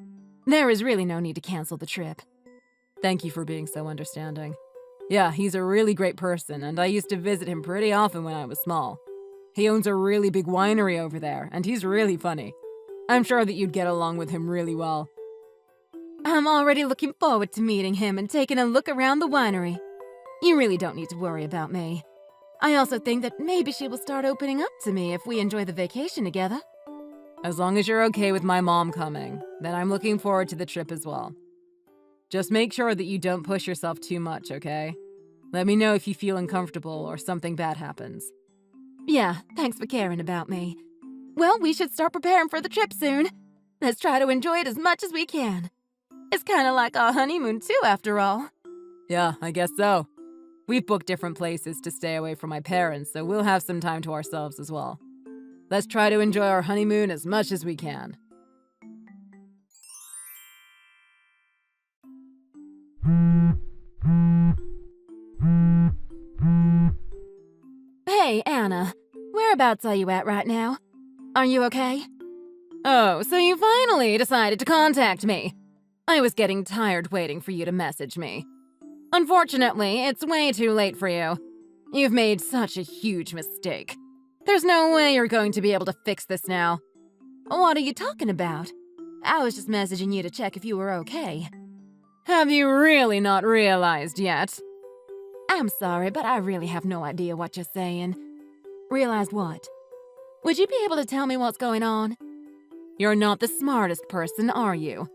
B: There is really no need to cancel the trip.
C: Thank you for being so understanding. Yeah, he's a really great person, and I used to visit him pretty often when I was small. He owns a really big winery over there, and he's really funny. I'm sure that you'd get along with him really well.
B: I'm already looking forward to meeting him and taking a look around the winery. You really don't need to worry about me. I also think that maybe she will start opening up to me if we enjoy the vacation together.
C: As long as you're okay with my mom coming, then I'm looking forward to the trip as well. Just make sure that you don't push yourself too much, okay? Let me know if you feel uncomfortable or something bad happens.
B: Yeah, thanks for caring about me. Well, we should start preparing for the trip soon. Let's try to enjoy it as much as we can. It's kind of like our honeymoon too, after all.
C: Yeah, I guess so. We've booked different places to stay away from my parents, so we'll have some time to ourselves as well. Let's try to enjoy our honeymoon as much as we can.
B: Hey, Anna. Whereabouts are you at right now? Are you okay?
A: Oh, so you finally decided to contact me. I was getting tired waiting for you to message me. Unfortunately, it's way too late for you. You've made such a huge mistake. There's no way you're going to be able to fix this now.
B: What are you talking about? I was just messaging you to check if you were okay.
A: Have you really not realized yet?
B: I'm sorry, but I really have no idea what you're saying. Realized what? Would you be able to tell me what's going on?
A: You're not the smartest person, are you?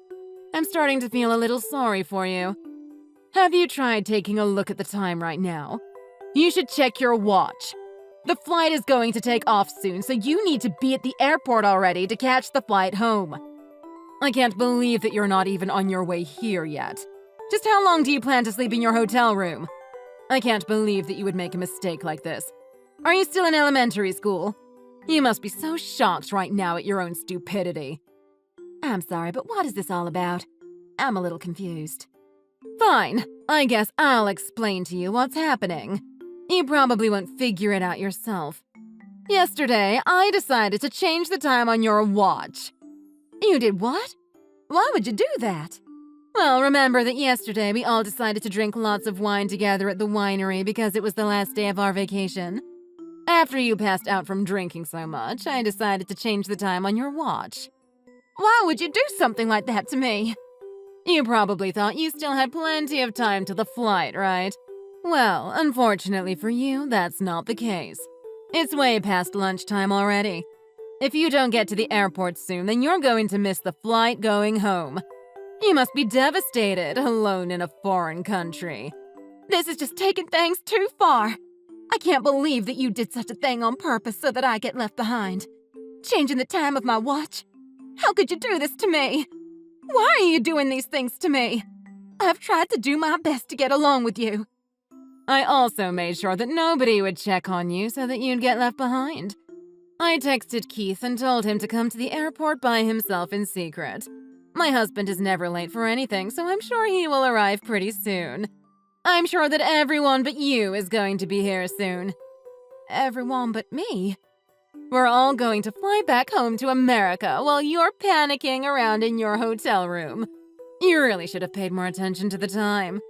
A: I'm starting to feel a little sorry for you. Have you tried taking a look at the time right now? You should check your watch. The flight is going to take off soon, so you need to be at the airport already to catch the flight home. I can't believe that you're not even on your way here yet. Just how long do you plan to sleep in your hotel room? I can't believe that you would make a mistake like this. Are you still in elementary school? You must be so shocked right now at your own stupidity.
B: I'm sorry, but what is this all about? I'm a little confused.
A: Fine. I guess I'll explain to you what's happening. You probably won't figure it out yourself. Yesterday, I decided to change the time on your watch.
B: You did what? Why would you do that?
A: Well, remember that yesterday we all decided to drink lots of wine together at the winery because it was the last day of our vacation? After you passed out from drinking so much, I decided to change the time on your watch.
B: Why would you do something like that to me?
A: You probably thought you still had plenty of time till the flight, right? Well, unfortunately for you, that's not the case. It's way past lunchtime already. If you don't get to the airport soon, then you're going to miss the flight going home. You must be devastated, alone in a foreign country.
B: This is just taking things too far. I can't believe that you did such a thing on purpose so that I get left behind. Changing the time of my watch? How could you do this to me? Why are you doing these things to me? I've tried to do my best to get along with you.
A: I also made sure that nobody would check on you so that you'd get left behind. I texted Keith and told him to come to the airport by himself in secret. My husband is never late for anything, so I'm sure he will arrive pretty soon. I'm sure that everyone but you is going to be here soon.
B: Everyone but me?
A: We're all going to fly back home to America while you're panicking around in your hotel room. You really should have paid more attention to the time.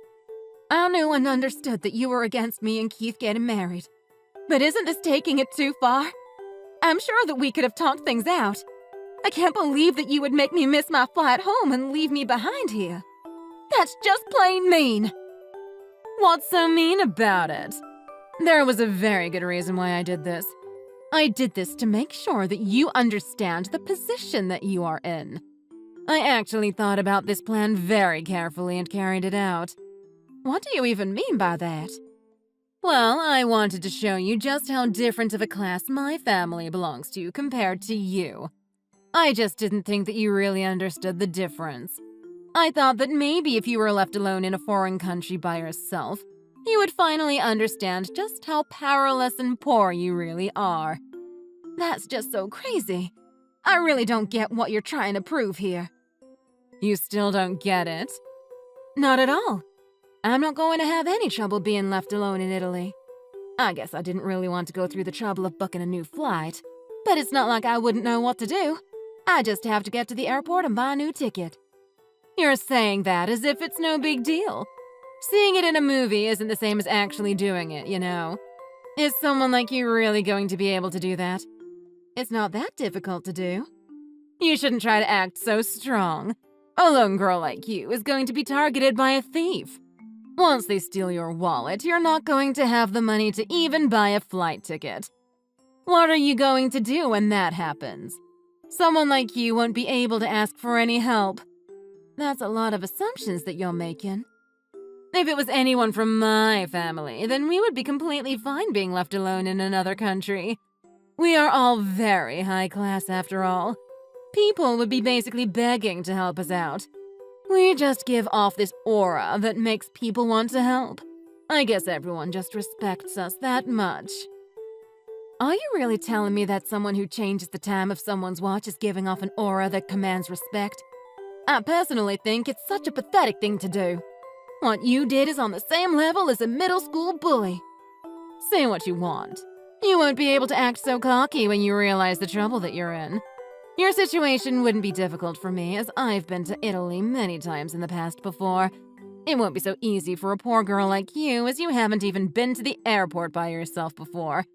B: I knew and understood that you were against me and Keith getting married. But isn't this taking it too far? I'm sure that we could have talked things out. I can't believe that you would make me miss my flight home and leave me behind here. That's just plain mean.
A: What's so mean about it? There was a very good reason why I did this. I did this to make sure that you understand the position that you are in. I actually thought about this plan very carefully and carried it out.
B: What do you even mean by that?
A: Well, I wanted to show you just how different of a class my family belongs to compared to you. I just didn't think that you really understood the difference. I thought that maybe if you were left alone in a foreign country by yourself, you would finally understand just how powerless and poor you really are.
B: That's just so crazy. I really don't get what you're trying to prove here.
A: You still don't get it?
B: Not at all. I'm not going to have any trouble being left alone in Italy. I guess I didn't really want to go through the trouble of booking a new flight, but it's not like I wouldn't know what to do. I just have to get to the airport and buy a new ticket.
A: You're saying that as if it's no big deal. Seeing it in a movie isn't the same as actually doing it, you know? Is someone like you really going to be able to do that? It's not that difficult to do. You shouldn't try to act so strong. A lone girl like you is going to be targeted by a thief. Once they steal your wallet, you're not going to have the money to even buy a flight ticket. What are you going to do when that happens? Someone like you won't be able to ask for any help. That's a lot of assumptions that you're making. If it was anyone from my family, then we would be completely fine being left alone in another country. We are all very high class after all. People would be basically begging to help us out. We just give off this aura that makes people want to help. I guess everyone just respects us that much. Are you really telling me that someone who changes the time of someone's watch is giving off an aura that commands respect? I personally think it's such a pathetic thing to do. What you did is on the same level as a middle school bully. Say what you want. You won't be able to act so cocky when you realize the trouble that you're in. Your situation wouldn't be difficult for me, as I've been to Italy many times in the past before. It won't be so easy for a poor girl like you, as you haven't even been to the airport by yourself before.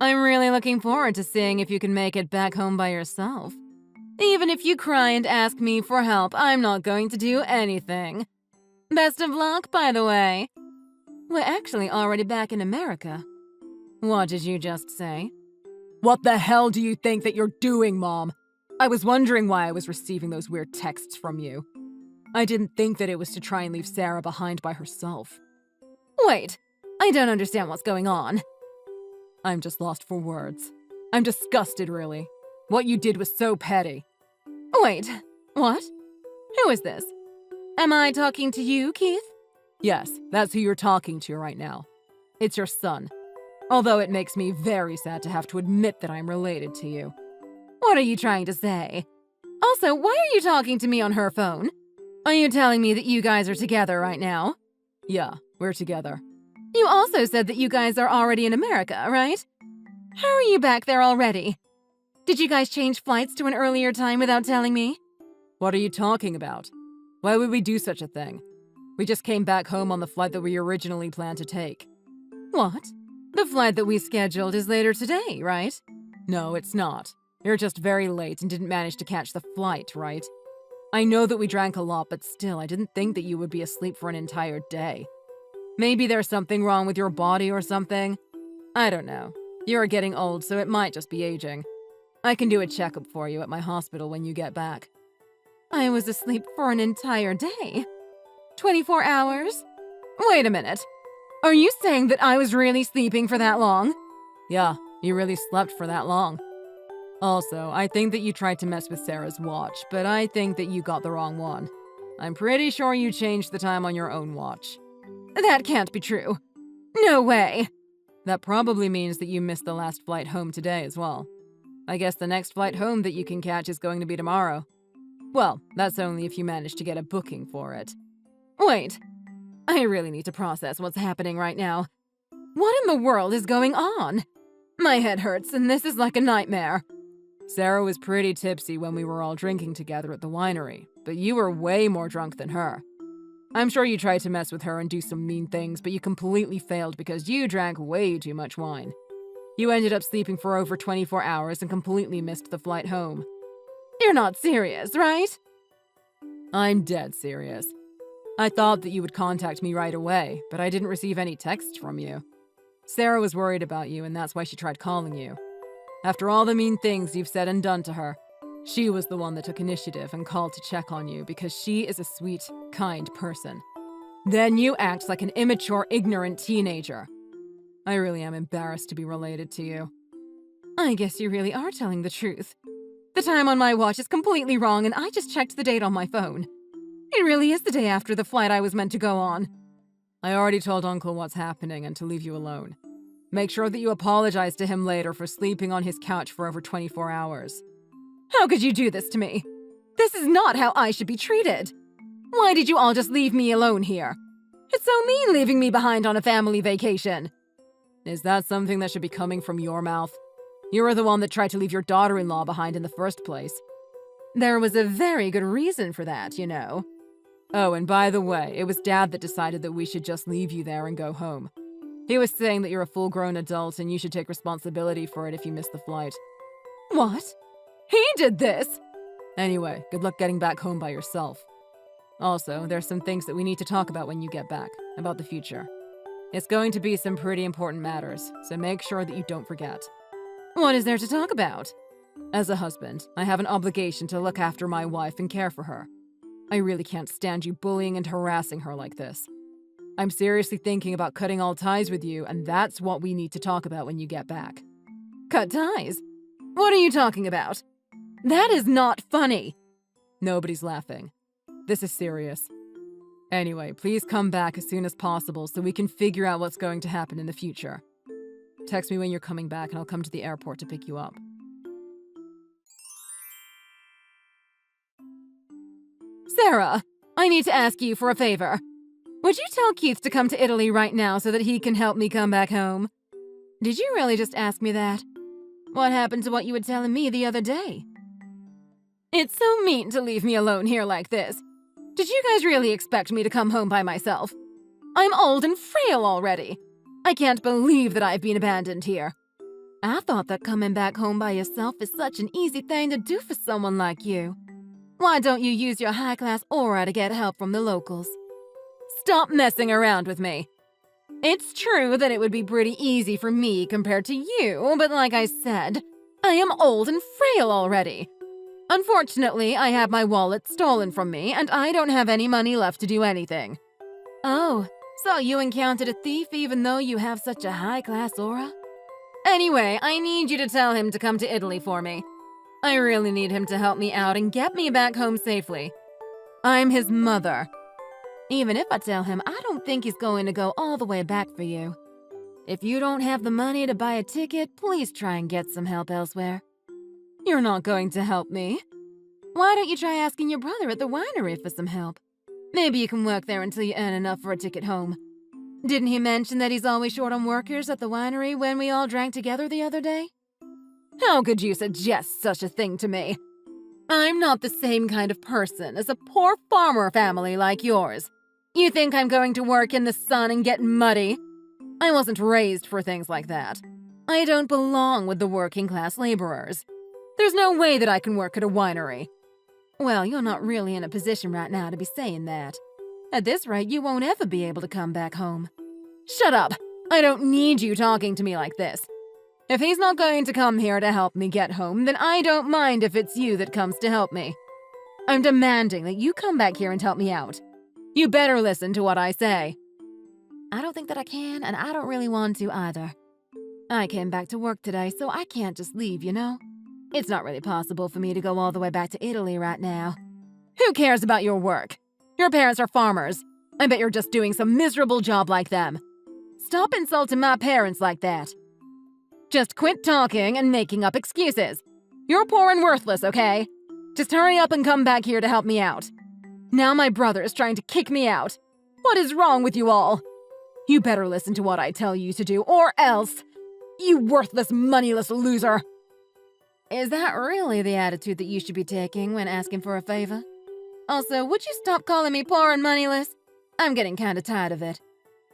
A: I'm really looking forward to seeing if you can make it back home by yourself. Even if you cry and ask me for help, I'm not going to do anything. Best of luck, by the way. We're actually already back in America. What did you just say?
C: What the hell do you think that you're doing, Mom? I was wondering why I was receiving those weird texts from you. I didn't think that it was to try and leave Sarah behind by herself.
A: Wait, I don't understand what's going on.
C: I'm just lost for words. I'm disgusted, really. What you did was so petty.
A: Wait, what? Who is this? Am I talking to you, Keith?
C: Yes, that's who you're talking to right now. It's your son. Although it makes me very sad to have to admit that I'm related to you.
A: What are you trying to say? Also, why are you talking to me on her phone? Are you telling me that you guys are together right now?
C: Yeah, we're together.
A: You also said that you guys are already in America, right? How are you back there already? Did you guys change flights to an earlier time without telling me?
C: What are you talking about? Why would we do such a thing? We just came back home on the flight that we originally planned to take.
A: What? The flight that we scheduled is later today, right?
C: No, it's not. You're just very late and didn't manage to catch the flight, right? I know that we drank a lot, but still, I didn't think that you would be asleep for an entire day. Maybe there's something wrong with your body or something. I don't know. You're getting old, so it might just be aging. I can do a checkup for you at my hospital when you get back.
A: I was asleep for an entire day? 24 hours? Wait a minute. Are you saying that I was really sleeping for that long?
C: Yeah, you really slept for that long. Also, I think that you tried to mess with Sarah's watch, but I think that you got the wrong one. I'm pretty sure you changed the time on your own watch.
A: That can't be true. No way.
C: That probably means that you missed the last flight home today as well. I guess the next flight home that you can catch is going to be tomorrow. Well, that's only if you manage to get a booking for it.
A: Wait. I really need to process what's happening right now. What in the world is going on? My head hurts, and this is like a nightmare.
C: Sarah was pretty tipsy when we were all drinking together at the winery, but you were way more drunk than her. I'm sure you tried to mess with her and do some mean things, but you completely failed because you drank way too much wine. You ended up sleeping for over 24 hours and completely missed the flight home.
A: You're not serious, right?
C: I'm dead serious. I thought that you would contact me right away, but I didn't receive any texts from you. Sarah was worried about you, and that's why she tried calling you. After all the mean things you've said and done to her, she was the one that took initiative and called to check on you because she is a sweet, kind person. Then you act like an immature, ignorant teenager. I really am embarrassed to be related to you.
A: I guess you really are telling the truth. The time on my watch is completely wrong, and I just checked the date on my phone. It really is the day after the flight I was meant to go on.
C: I already told Uncle what's happening and to leave you alone. Make sure that you apologize to him later for sleeping on his couch for over 24 hours.
A: How could you do this to me? This is not how I should be treated. Why did you all just leave me alone here? It's so mean leaving me behind on a family vacation.
C: Is that something that should be coming from your mouth? You were the one that tried to leave your daughter-in-law behind in the first place.
A: There was a very good reason for that, you know.
C: Oh, and by the way, it was Dad that decided that we should just leave you there and go home. He was saying that you're a full-grown adult and you should take responsibility for it if you miss the flight.
A: What? He did this?
C: Anyway, good luck getting back home by yourself. Also, there's some things that we need to talk about when you get back, about the future. It's going to be some pretty important matters, so make sure that you don't forget.
A: What is there to talk about?
C: As a husband, I have an obligation to look after my wife and care for her. I really can't stand you bullying and harassing her like this. I'm seriously thinking about cutting all ties with you, and that's what we need to talk about when you get back.
A: Cut ties? What are you talking about? That is not funny.
C: Nobody's laughing. This is serious. Anyway, please come back as soon as possible so we can figure out what's going to happen in the future. Text me when you're coming back and I'll come to the airport to pick you up.
A: Sarah, I need to ask you for a favor. Would you tell Keith to come to Italy right now so that he can help me come back home? Did you really just ask me that? What happened to what you were telling me the other day? It's so mean to leave me alone here like this. Did you guys really expect me to come home by myself? I'm old and frail already. I can't believe that I've been abandoned here. I thought that coming back home by yourself is such an easy thing to do for someone like you. Why don't you use your high-class aura to get help from the locals? Stop messing around with me. It's true that it would be pretty easy for me compared to you, but like I said, I am old and frail already. Unfortunately, I have my wallet stolen from me, and I don't have any money left to do anything. Oh, so you encountered a thief even though you have such a high-class aura? Anyway, I need you to tell him to come to Italy for me. I really need him to help me out and get me back home safely. I'm his mother. Even if I tell him, I don't think he's going to go all the way back for you. If you don't have the money to buy a ticket, please try and get some help elsewhere. You're not going to help me. Why don't you try asking your brother at the winery for some help? Maybe you can work there until you earn enough for a ticket home. Didn't he mention that he's always short on workers at the winery when we all drank together the other day? How could you suggest such a thing to me? I'm not the same kind of person as a poor farmer family like yours. You think I'm going to work in the sun and get muddy? I wasn't raised for things like that. I don't belong with the working-class laborers. There's no way that I can work at a winery. Well, you're not really in a position right now to be saying that. At this rate, you won't ever be able to come back home. Shut up! I don't need you talking to me like this. If he's not going to come here to help me get home, then I don't mind if it's you that comes to help me. I'm demanding that you come back here and help me out. You better listen to what I say. I don't think that I can, and I don't really want to either. I came back to work today, so I can't just leave, you know? It's not really possible for me to go all the way back to Italy right now. Who cares about your work? Your parents are farmers. I bet you're just doing some miserable job like them. Stop insulting my parents like that. Just quit talking and making up excuses. You're poor and worthless, okay? Just hurry up and come back here to help me out. Now my brother is trying to kick me out. What is wrong with you all? You better listen to what I tell you to do, or else. You worthless, moneyless loser. Is that really the attitude that you should be taking when asking for a favor? Also, would you stop calling me poor and moneyless? I'm getting kinda tired of it.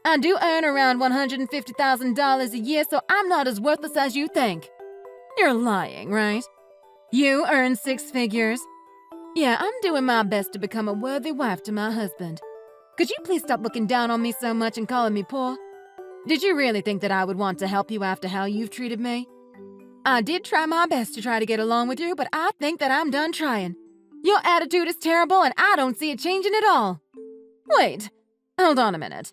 A: I do earn around $150,000 a year, so I'm not as worthless as you think. You're lying, right? You earn 6 figures. Yeah, I'm doing my best to become a worthy wife to my husband. Could you please stop looking down on me so much and calling me poor? Did you really think that I would want to help you after how you've treated me? I did try my best to try to get along with you, but I think that I'm done trying. Your attitude is terrible, and I don't see it changing at all. Wait, hold on a minute.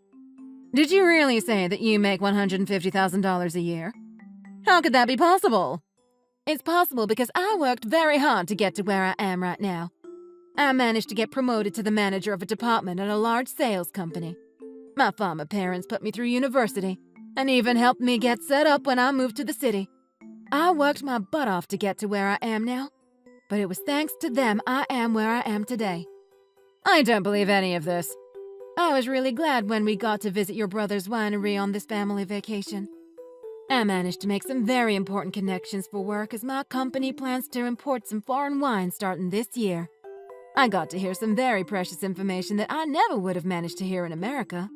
A: Did you really say that you make $150,000 a year? How could that be possible? It's possible because I worked very hard to get to where I am right now. I managed to get promoted to the manager of a department at a large sales company. My farmer parents put me through university and even helped me get set up when I moved to the city. I worked my butt off to get to where I am now, but it was thanks to them I am where I am today. I don't believe any of this. I was really glad when we got to visit your brother's winery on this family vacation. I managed to make some very important connections for work as my company plans to import some foreign wine starting this year.
B: I got to hear some very precious information that I never would have managed to hear in America.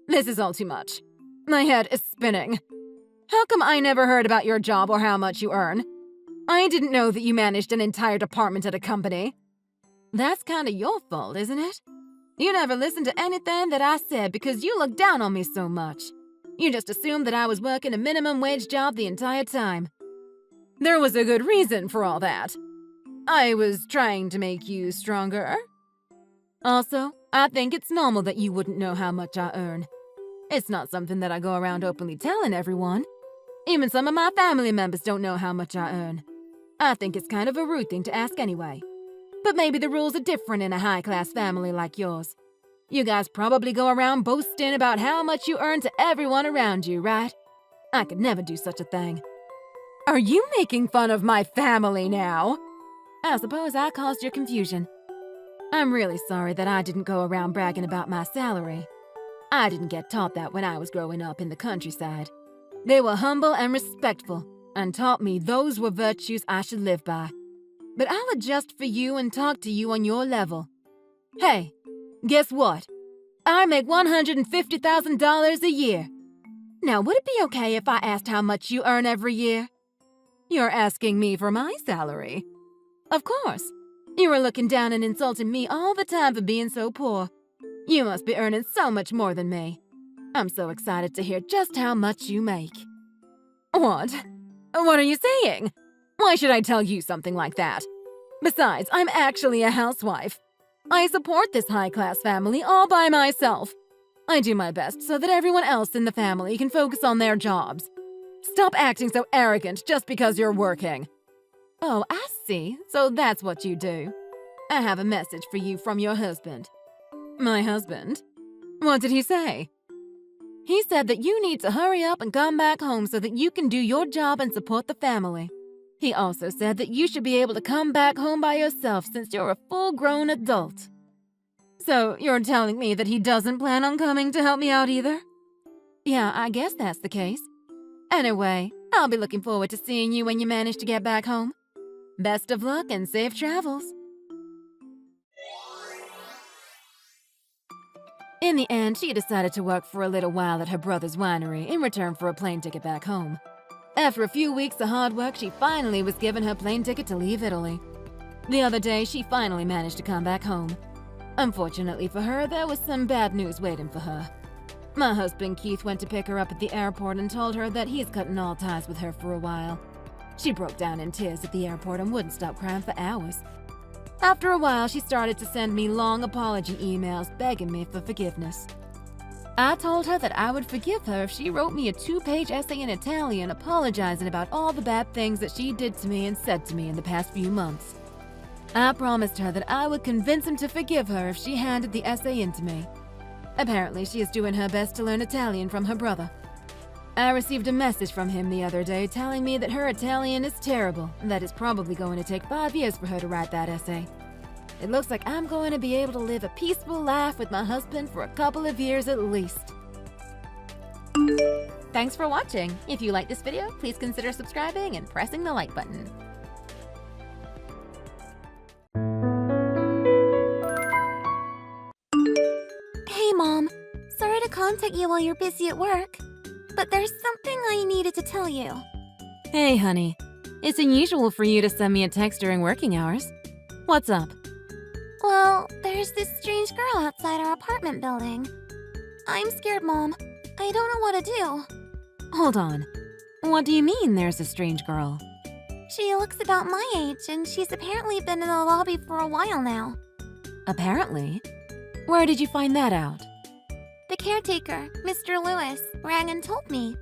B: This is all too much. My head is spinning. How come I never heard about your job or how much you earn? I didn't know that you managed an entire department at a company. That's kinda your fault, isn't it? You never listened to anything that I said because you looked down on me so much. You just assumed that I was working a minimum wage job the entire time. There was a good reason for all that. I was trying to make you stronger. Also, I think it's normal that you wouldn't know how much I earn. It's not something that I go around openly telling everyone. Even some of my family members don't know how much I earn. I think it's kind of a rude thing to ask anyway. But maybe the rules are different in a high-class family like yours. You guys probably go around boasting about how much you earn to everyone around you, right? I could never do such a thing. Are you making fun of my family now? I suppose I caused your confusion. I'm really sorry that I didn't go around bragging about my salary. I didn't get taught that when I was growing up in the countryside. They were humble and respectful, and taught me those were virtues I should live by. But I'll adjust for you and talk to you on your level. Hey, guess what? I make $150,000 a year. Now, would it be okay if I asked how much you earn every year? You're asking me for my salary. Of course. You were looking down and insulting me all the time for being so poor. You must be earning so much more than me. I'm so excited to hear just how much you make. What? What are you saying? Why should I tell you something like that? Besides, I'm actually a housewife. I support this high-class family all by myself. I do my best so that everyone else in the family can focus on their jobs. Stop acting so arrogant just because you're working. Oh, I see. So that's what you do. I have a message for you from your husband. My husband? What did he say? He said that you need to hurry up and come back home so that you can do your job and support the family. He also said that you should be able to come back home by yourself since you're a full-grown adult. So you're telling me that he doesn't plan on coming to help me out either? Yeah, I guess that's the case. Anyway, I'll be looking forward to seeing you when you manage to get back home. Best of luck and safe travels. In the end, she decided to work for a little while at her brother's winery in return for a plane ticket back home. After a few weeks of hard work, she finally was given her plane ticket to leave Italy. The other day, she finally managed to come back home. Unfortunately for her, there was some bad news waiting for her. My husband Keith went to pick her up at the airport and told her that he's cutting all ties with her for a while. She broke down in tears at the airport and wouldn't stop crying for hours. After a while, she started to send me long apology emails begging me for forgiveness. I told her that I would forgive her if she wrote me a 2-page essay in Italian apologizing about all the bad things that she did to me and said to me in the past few months. I promised her that I would convince him to forgive her if she handed the essay in to me. Apparently, she is doing her best to learn Italian from her brother. I received a message from him the other day telling me that her Italian is terrible and that it's probably going to take 5 years for her to write that essay. It looks like I'm going to be able to live a peaceful life with my husband for a couple of years at least.
A: Thanks for watching. If you like this video, please consider subscribing and pressing the like button.
D: Hey, Mom. Sorry to contact you while you're busy at work, but there's something I needed to tell you.
B: Hey, honey. It's unusual for you to send me a text during working hours. What's up?
D: Well, there's this strange girl outside our apartment building. I'm scared, Mom. I don't know what to do.
B: Hold on. What do you mean there's a strange girl?
D: She looks about my age, and she's apparently been in the lobby for a while now.
B: Apparently? Where did you find that out?
D: The caretaker, Mr. Lewis, rang and told me.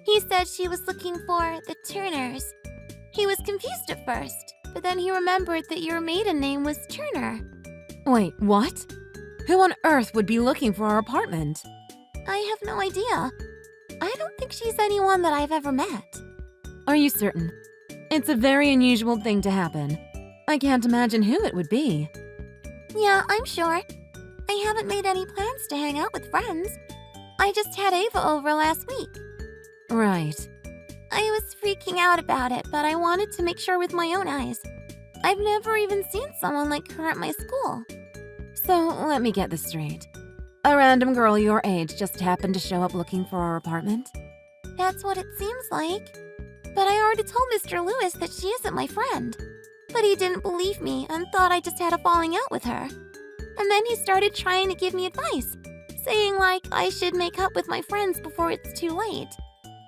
D: He said she was looking for the Turners. He was confused at first, but then he remembered that your maiden name was Turner.
B: Wait, what? Who on earth would be looking for our apartment?
D: I have no idea. I don't think she's anyone that I've ever met.
B: Are you certain? It's a very unusual thing to happen. I can't imagine who it would be.
D: Yeah, I'm sure. I haven't made any plans to hang out with friends. I just had Ava over last week.
B: Right.
D: I was freaking out about it, but I wanted to make sure with my own eyes. I've never even seen someone like her at my school.
B: So, let me get this straight. A random girl your age just happened to show up looking for our apartment?
D: That's what it seems like. But I already told Mr. Lewis that she isn't my friend. But he didn't believe me and thought I just had a falling out with her. And then he started trying to give me advice, saying like I should make up with my friends before it's too late.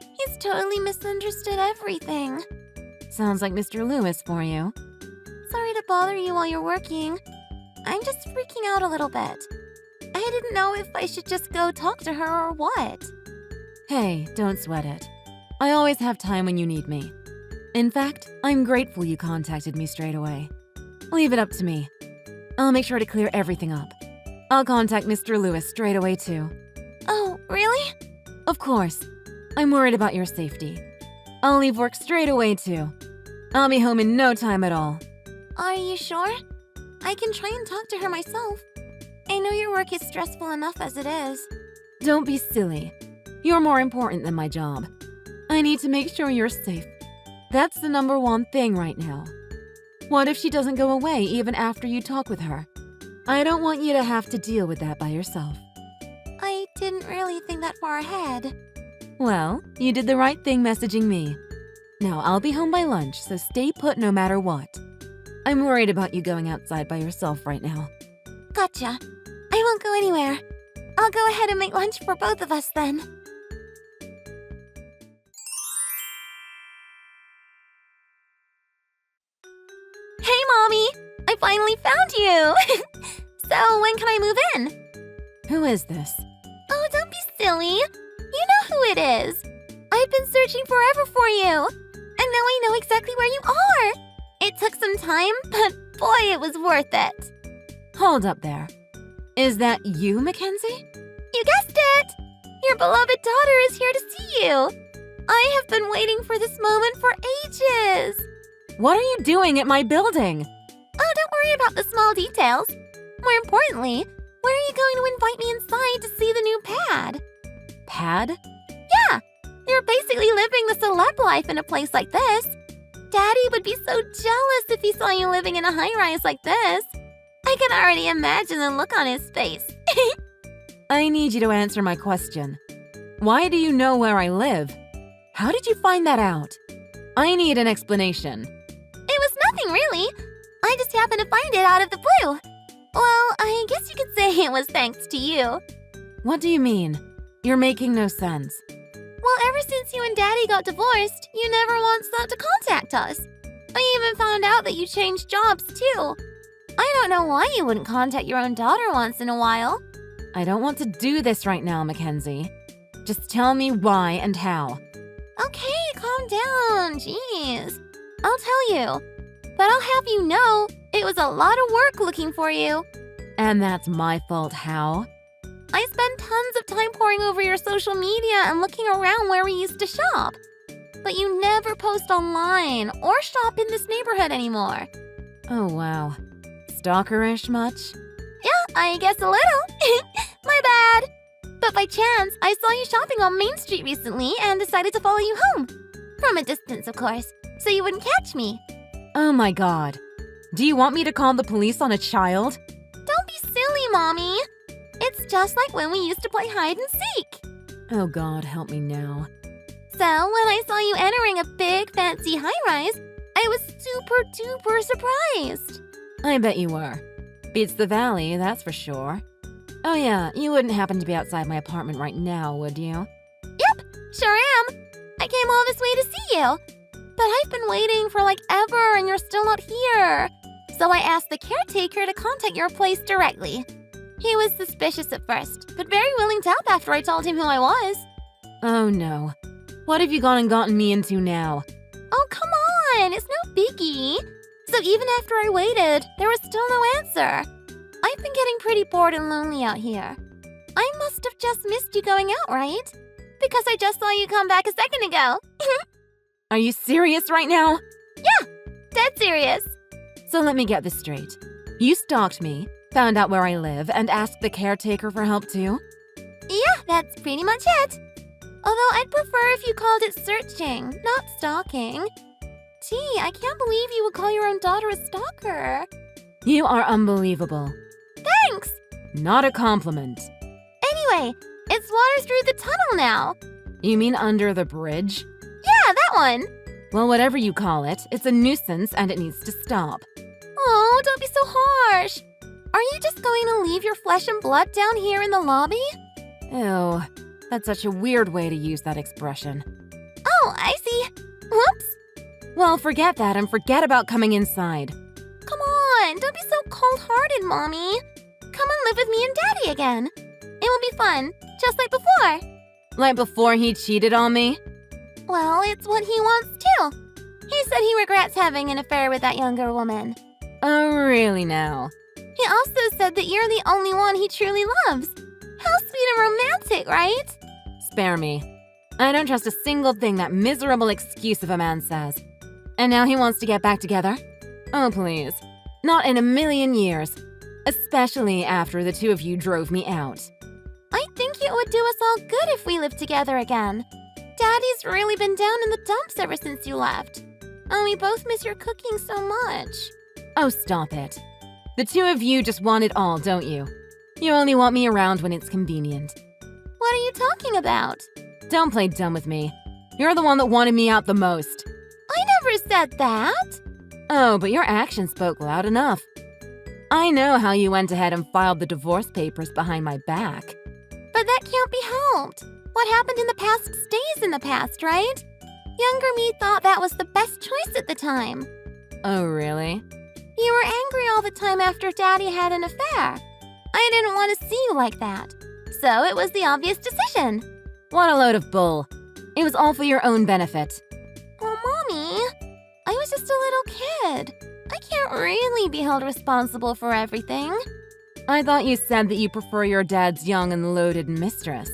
D: He's totally misunderstood everything.
B: Sounds like Mr. Lewis for you.
D: Sorry to bother you while you're working. I'm just freaking out a little bit. I didn't know if I should just go talk to her or what.
B: Hey, don't sweat it. I always have time when you need me. In fact, I'm grateful you contacted me straight away. Leave it up to me. I'll make sure to clear everything up. I'll contact Mr. Lewis straight away too.
D: Oh, really?
B: Of course. I'm worried about your safety. I'll leave work straight away too. I'll be home in no time at all.
D: Are you sure? I can try and talk to her myself. I know your work is stressful enough as it is.
B: Don't be silly. You're more important than my job. I need to make sure you're safe. That's the number one thing right now. What if she doesn't go away even after you talk with her? I don't want you to have to deal with that by yourself.
D: I didn't really think that far ahead.
B: Well, you did the right thing messaging me. Now, I'll be home by lunch, so stay put no matter what. I'm worried about you going outside by yourself right now.
D: Gotcha. I won't go anywhere. I'll go ahead and make lunch for both of us then. Hey, Mommy! I finally found you! So, when can I move in?
B: Who is this?
D: Oh, don't be silly. You know who it is. I've been searching forever for you. And now I know exactly where you are. It took some time, but boy, it was worth it.
B: Hold up there. Is that you, Mackenzie?
D: You guessed it! Your beloved daughter is here to see you. I have been waiting for this moment for ages.
B: What are you doing at my building?
D: Oh, don't worry about the small details. More importantly, where are you going to invite me inside to see the new pad?
B: Pad?
D: Yeah, you're basically living the celeb life in a place like this. Daddy would be so jealous if he saw you living in a high-rise like this. I can already imagine the look on his face.
B: I need you to answer my question. Why do you know where I live? How did you find that out? I need an explanation.
D: It was nothing, really. I just happened to find it out of the blue. Well, I guess you could say it was thanks to you.
B: What do you mean? You're making no sense.
D: Well, ever since you and Daddy got divorced, you never once thought to contact us. I even found out that you changed jobs, too. I don't know why you wouldn't contact your own daughter once in a while.
B: I don't want to do this right now, Mackenzie. Just tell me why and how.
D: Okay, calm down. Jeez. I'll tell you. But I'll have you know, it was a lot of work looking for you.
B: And that's my fault how?
D: I spend tons of time poring over your social media and looking around where we used to shop. But you never post online or shop in this neighborhood anymore.
B: Oh, wow. Stalkerish much?
D: Yeah, I guess a little. My bad. But by chance, I saw you shopping on Main Street recently and decided to follow you home. From a distance, of course, so you wouldn't catch me.
B: Oh my god. Do you want me to call the police on a child?
D: Don't be silly, Mommy. It's just like when we used to play hide and seek.
B: Oh god, help me now.
D: So when I saw you entering a big, fancy high-rise, I was super-duper surprised.
B: I bet you were. Beats the valley, that's for sure. Oh yeah, you wouldn't happen to be outside my apartment right now, would you?
D: Yep, sure am. I came all this way to see you. But I've been waiting for like ever and you're still not here. So I asked the caretaker to contact your place directly. He was suspicious at first, but very willing to help after I told him who I was.
B: Oh no. What have you gone and gotten me into now?
D: Oh, come on, it's no biggie. So even after I waited, there was still no answer. I've been getting pretty bored and lonely out here. I must have just missed you going out, right? Because I just saw you come back a second ago.
B: Are you serious right now?
D: Yeah, dead serious.
B: So let me get this straight. You stalked me, found out where I live, and asked the caretaker for help too?
D: Yeah, that's pretty much it. Although I'd prefer if you called it searching, not stalking. Gee, I can't believe you would call your own daughter a stalker.
B: You are unbelievable.
D: Thanks!
B: Not a compliment.
D: Anyway, it's water through the tunnel now.
B: You mean under the bridge?
D: Yeah, that one.
B: Well, whatever you call it, it's a nuisance and it needs to stop.
D: Oh, don't be so harsh. Are you just going to leave your flesh and blood down here in the lobby?
B: Ew, that's such a weird way to use that expression.
D: Oh, I see. Whoops.
B: Well, forget that and forget about coming inside.
D: Come on, don't be so cold-hearted, Mommy. Come and live with me and Daddy again. It will be fun, just like before.
B: Like before he cheated on me?
D: Well, it's what he wants too. He said he regrets having an affair with that younger woman.
B: Oh, really now?
D: He also said that you're the only one he truly loves. How sweet and romantic, right?
B: Spare me. I don't trust a single thing that miserable excuse of a man says. And now he wants to get back together? Oh, please. Not in a million years. Especially after the two of you drove me out.
D: I think it would do us all good if we lived together again. Daddy's really been down in the dumps ever since you left. And we both miss your cooking so much.
B: Oh, stop it. The two of you just want it all, don't you? You only want me around when it's convenient.
D: What are you talking about?
B: Don't play dumb with me. You're the one that wanted me out the most.
D: I never said that.
B: Oh, but your actions spoke loud enough. I know how you went ahead and filed the divorce papers behind my back.
D: But that can't be helped. What happened in the past stays in the past, right? Younger me thought that was the best choice at the time.
B: Oh, really?
D: You were angry all the time after Daddy had an affair. I didn't want to see you like that. So it was the obvious decision.
B: What a load of bull. It was all for your own benefit.
D: Well, Mommy, I was just a little kid. I can't really be held responsible for everything.
B: I thought you said that you prefer your dad's young and loaded mistress.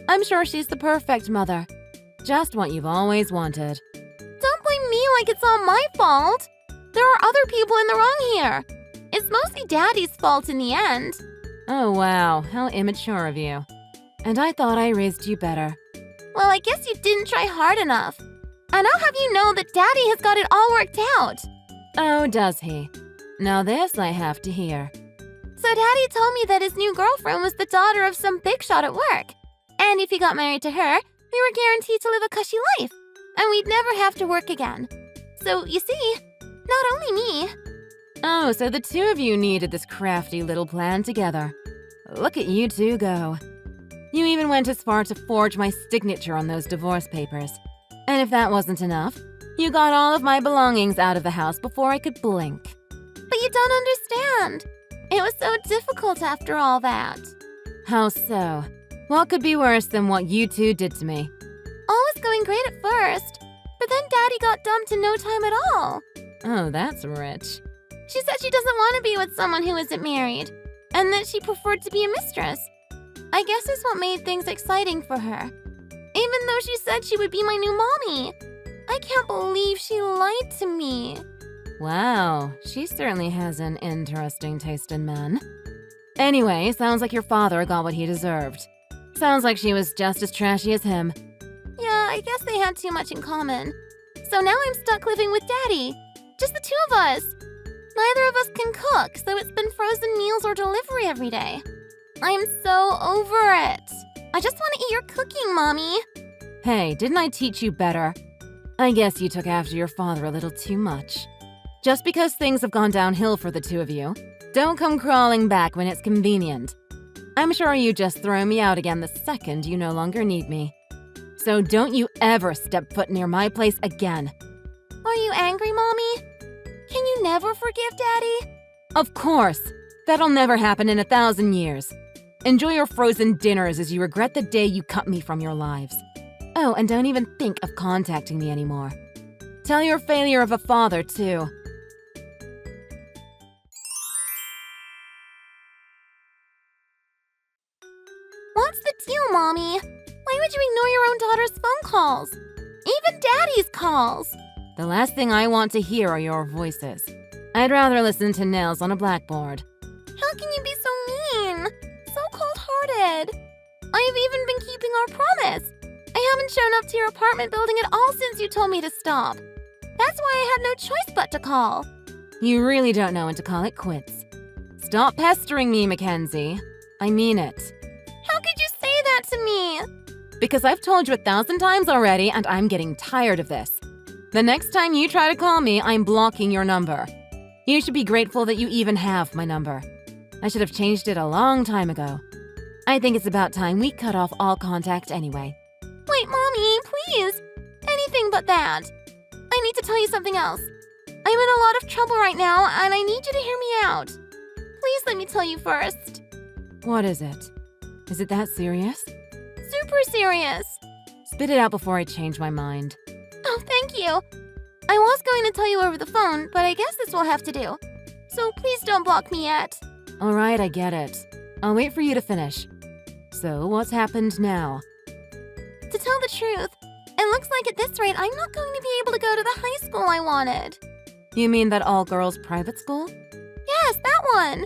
B: I'm sure she's the perfect mother. Just what you've always wanted.
D: Don't blame me like it's all my fault. There are other people in the wrong here. It's mostly Daddy's fault in the end.
B: Oh, wow. How immature of you. And I thought I raised you better.
D: Well, I guess you didn't try hard enough. And I'll have you know that Daddy has got it all worked out.
B: Oh, does he? Now this I have to hear.
D: So Daddy told me that his new girlfriend was the daughter of some big shot at work. And if he got married to her, we were guaranteed to live a cushy life. And we'd never have to work again. So, you see, not only me.
B: Oh, so the two of you needed this crafty little plan together. Look at you two go. You even went as far to forge my signature on those divorce papers. And if that wasn't enough, you got all of my belongings out of the house before I could blink.
D: But you don't understand. It was so difficult after all that.
B: How so? What could be worse than what you two did to me?
D: All was going great at first, but then Daddy got dumped in no time at all.
B: Oh, that's rich.
D: She said she doesn't want to be with someone who isn't married, and that she preferred to be a mistress. I guess it's what made things exciting for her. Even though she said she would be my new mommy. I can't believe she lied to me.
B: Wow, she certainly has an interesting taste in men. Anyway, sounds like your father got what he deserved. Sounds like she was just as trashy as him.
D: Yeah, I guess they had too much in common. So now I'm stuck living with Daddy. Just the two of us. Neither of us can cook, so it's been frozen meals or delivery every day. I'm so over it. I just want to eat your cooking, Mommy.
B: Hey, didn't I teach you better? I guess you took after your father a little too much. Just because things have gone downhill for the two of you, don't come crawling back when it's convenient. I'm sure you just throw me out again the second you no longer need me. So don't you ever step foot near my place again.
D: Are you angry, Mommy? Can you never forgive Daddy?
B: Of course. That'll never happen in 1,000 years. Enjoy your frozen dinners as you regret the day you cut me from your lives. Oh, and don't even think of contacting me anymore. Tell your failure of a father, too.
D: What's the deal, Mommy? Why would you ignore your own daughter's phone calls? Even Daddy's calls.
B: The last thing I want to hear are your voices. I'd rather listen to nails on a blackboard.
D: How can you be so mean? So cold-hearted. I've even been keeping our promise. I haven't shown up to your apartment building at all since you told me to stop. That's why I had no choice but to call.
B: You really don't know when to call it quits. Stop pestering me, Mackenzie. I mean it.
D: How could you say that to me?
B: Because I've told you 1,000 times already, and I'm getting tired of this. The next time you try to call me, I'm blocking your number. You should be grateful that you even have my number. I should have changed it a long time ago. I think it's about time we cut off all contact anyway.
D: Wait, Mommy, please. Anything but that. I need to tell you something else. I'm in a lot of trouble right now, and I need you to hear me out. Please let me tell you first.
B: What is it? Is it that serious?
D: Super serious.
B: Spit it out before I change my mind.
D: Oh, thank you. I was going to tell you over the phone, but I guess this will have to do. So please don't block me yet.
B: All right, I get it. I'll wait for you to finish. So, what's happened now?
D: To tell the truth, it looks like at this rate I'm not going to be able to go to the high school I wanted.
B: You mean that all-girls private school?
D: Yes, that one.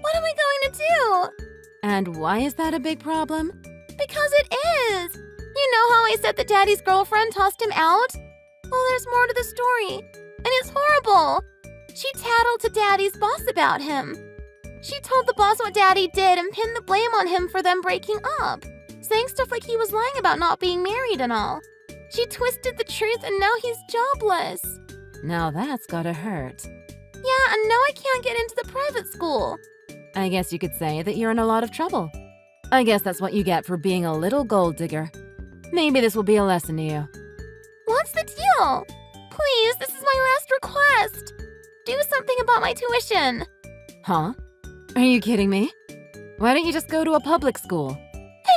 D: What am I going to do?
B: And why is that a big problem?
D: Because it is. You know how I said that Daddy's girlfriend tossed him out? Well, there's more to the story, and it's horrible. She tattled to Daddy's boss about him. She told the boss what Daddy did and pinned the blame on him for them breaking up, saying stuff like he was lying about not being married and all. She twisted the truth, and now he's jobless.
B: Now that's gotta hurt.
D: Yeah, and now I can't get into the private school.
B: I guess you could say that you're in a lot of trouble. I guess that's what you get for being a little gold digger. Maybe this will be a lesson to you.
D: What's the deal? Please, this is my last request. Do something about my tuition.
B: Huh? Are you kidding me? Why don't you just go to a public school?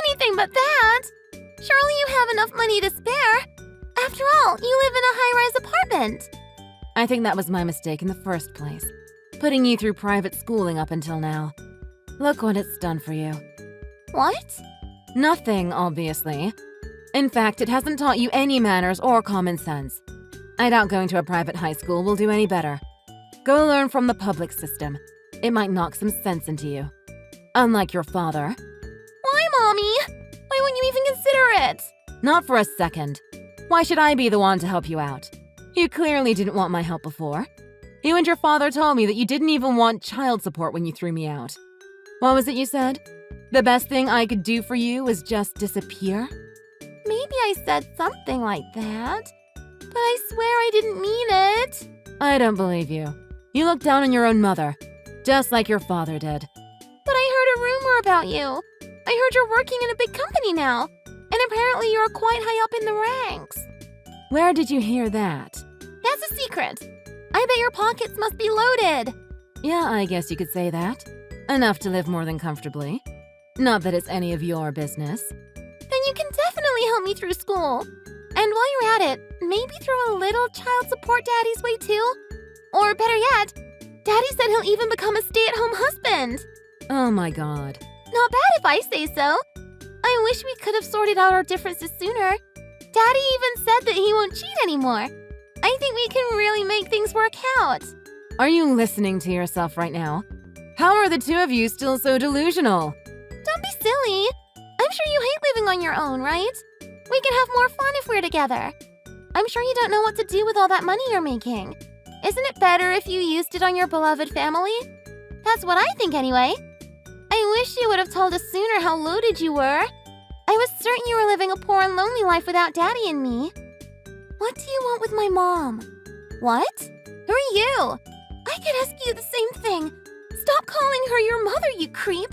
D: Anything but that. Surely you have enough money to spare. After all, you live in a high-rise apartment.
B: I think that was my mistake in the first place, putting you through private schooling up until now. Look what it's done for you.
D: What?
B: Nothing, obviously. In fact, it hasn't taught you any manners or common sense. I doubt going to a private high school will do any better. Go learn from the public system. It might knock some sense into you. Unlike your father.
D: Why, Mommy? Why wouldn't you even consider it?
B: Not for a second. Why should I be the one to help you out? You clearly didn't want my help before. You and your father told me that you didn't even want child support when you threw me out. What was it you said? The best thing I could do for you was just disappear?
D: Maybe I said something like that, but I swear I didn't mean it.
B: I don't believe you. You look down on your own mother, just like your father did.
D: But I heard a rumor about you. I heard you're working in a big company now, and apparently you're quite high up in the ranks.
B: Where did you hear that?
D: That's a secret. I bet your pockets must be loaded.
B: Yeah, I guess you could say that. Enough to live more than comfortably. Not that it's any of your business.
D: Then you can definitely help me through school. And while you're at it, maybe throw a little child support Daddy's way too? Or better yet, Daddy said he'll even become a stay-at-home husband.
B: Oh my god.
D: Not bad if I say so. I wish we could have sorted out our differences sooner. Daddy even said that he won't cheat anymore. I think we can really make things work out.
B: Are you listening to yourself right now? How are the two of you still so delusional?
D: Don't be silly. I'm sure you hate living on your own, right? We can have more fun if we're together. I'm sure you don't know what to do with all that money you're making. Isn't it better if you used it on your beloved family? That's what I think anyway. I wish you would have told us sooner how loaded you were. I was certain you were living a poor and lonely life without Daddy and me. What do you want with my mom? What? Who are you? I could ask you the same thing. Stop calling her your mother, you creep.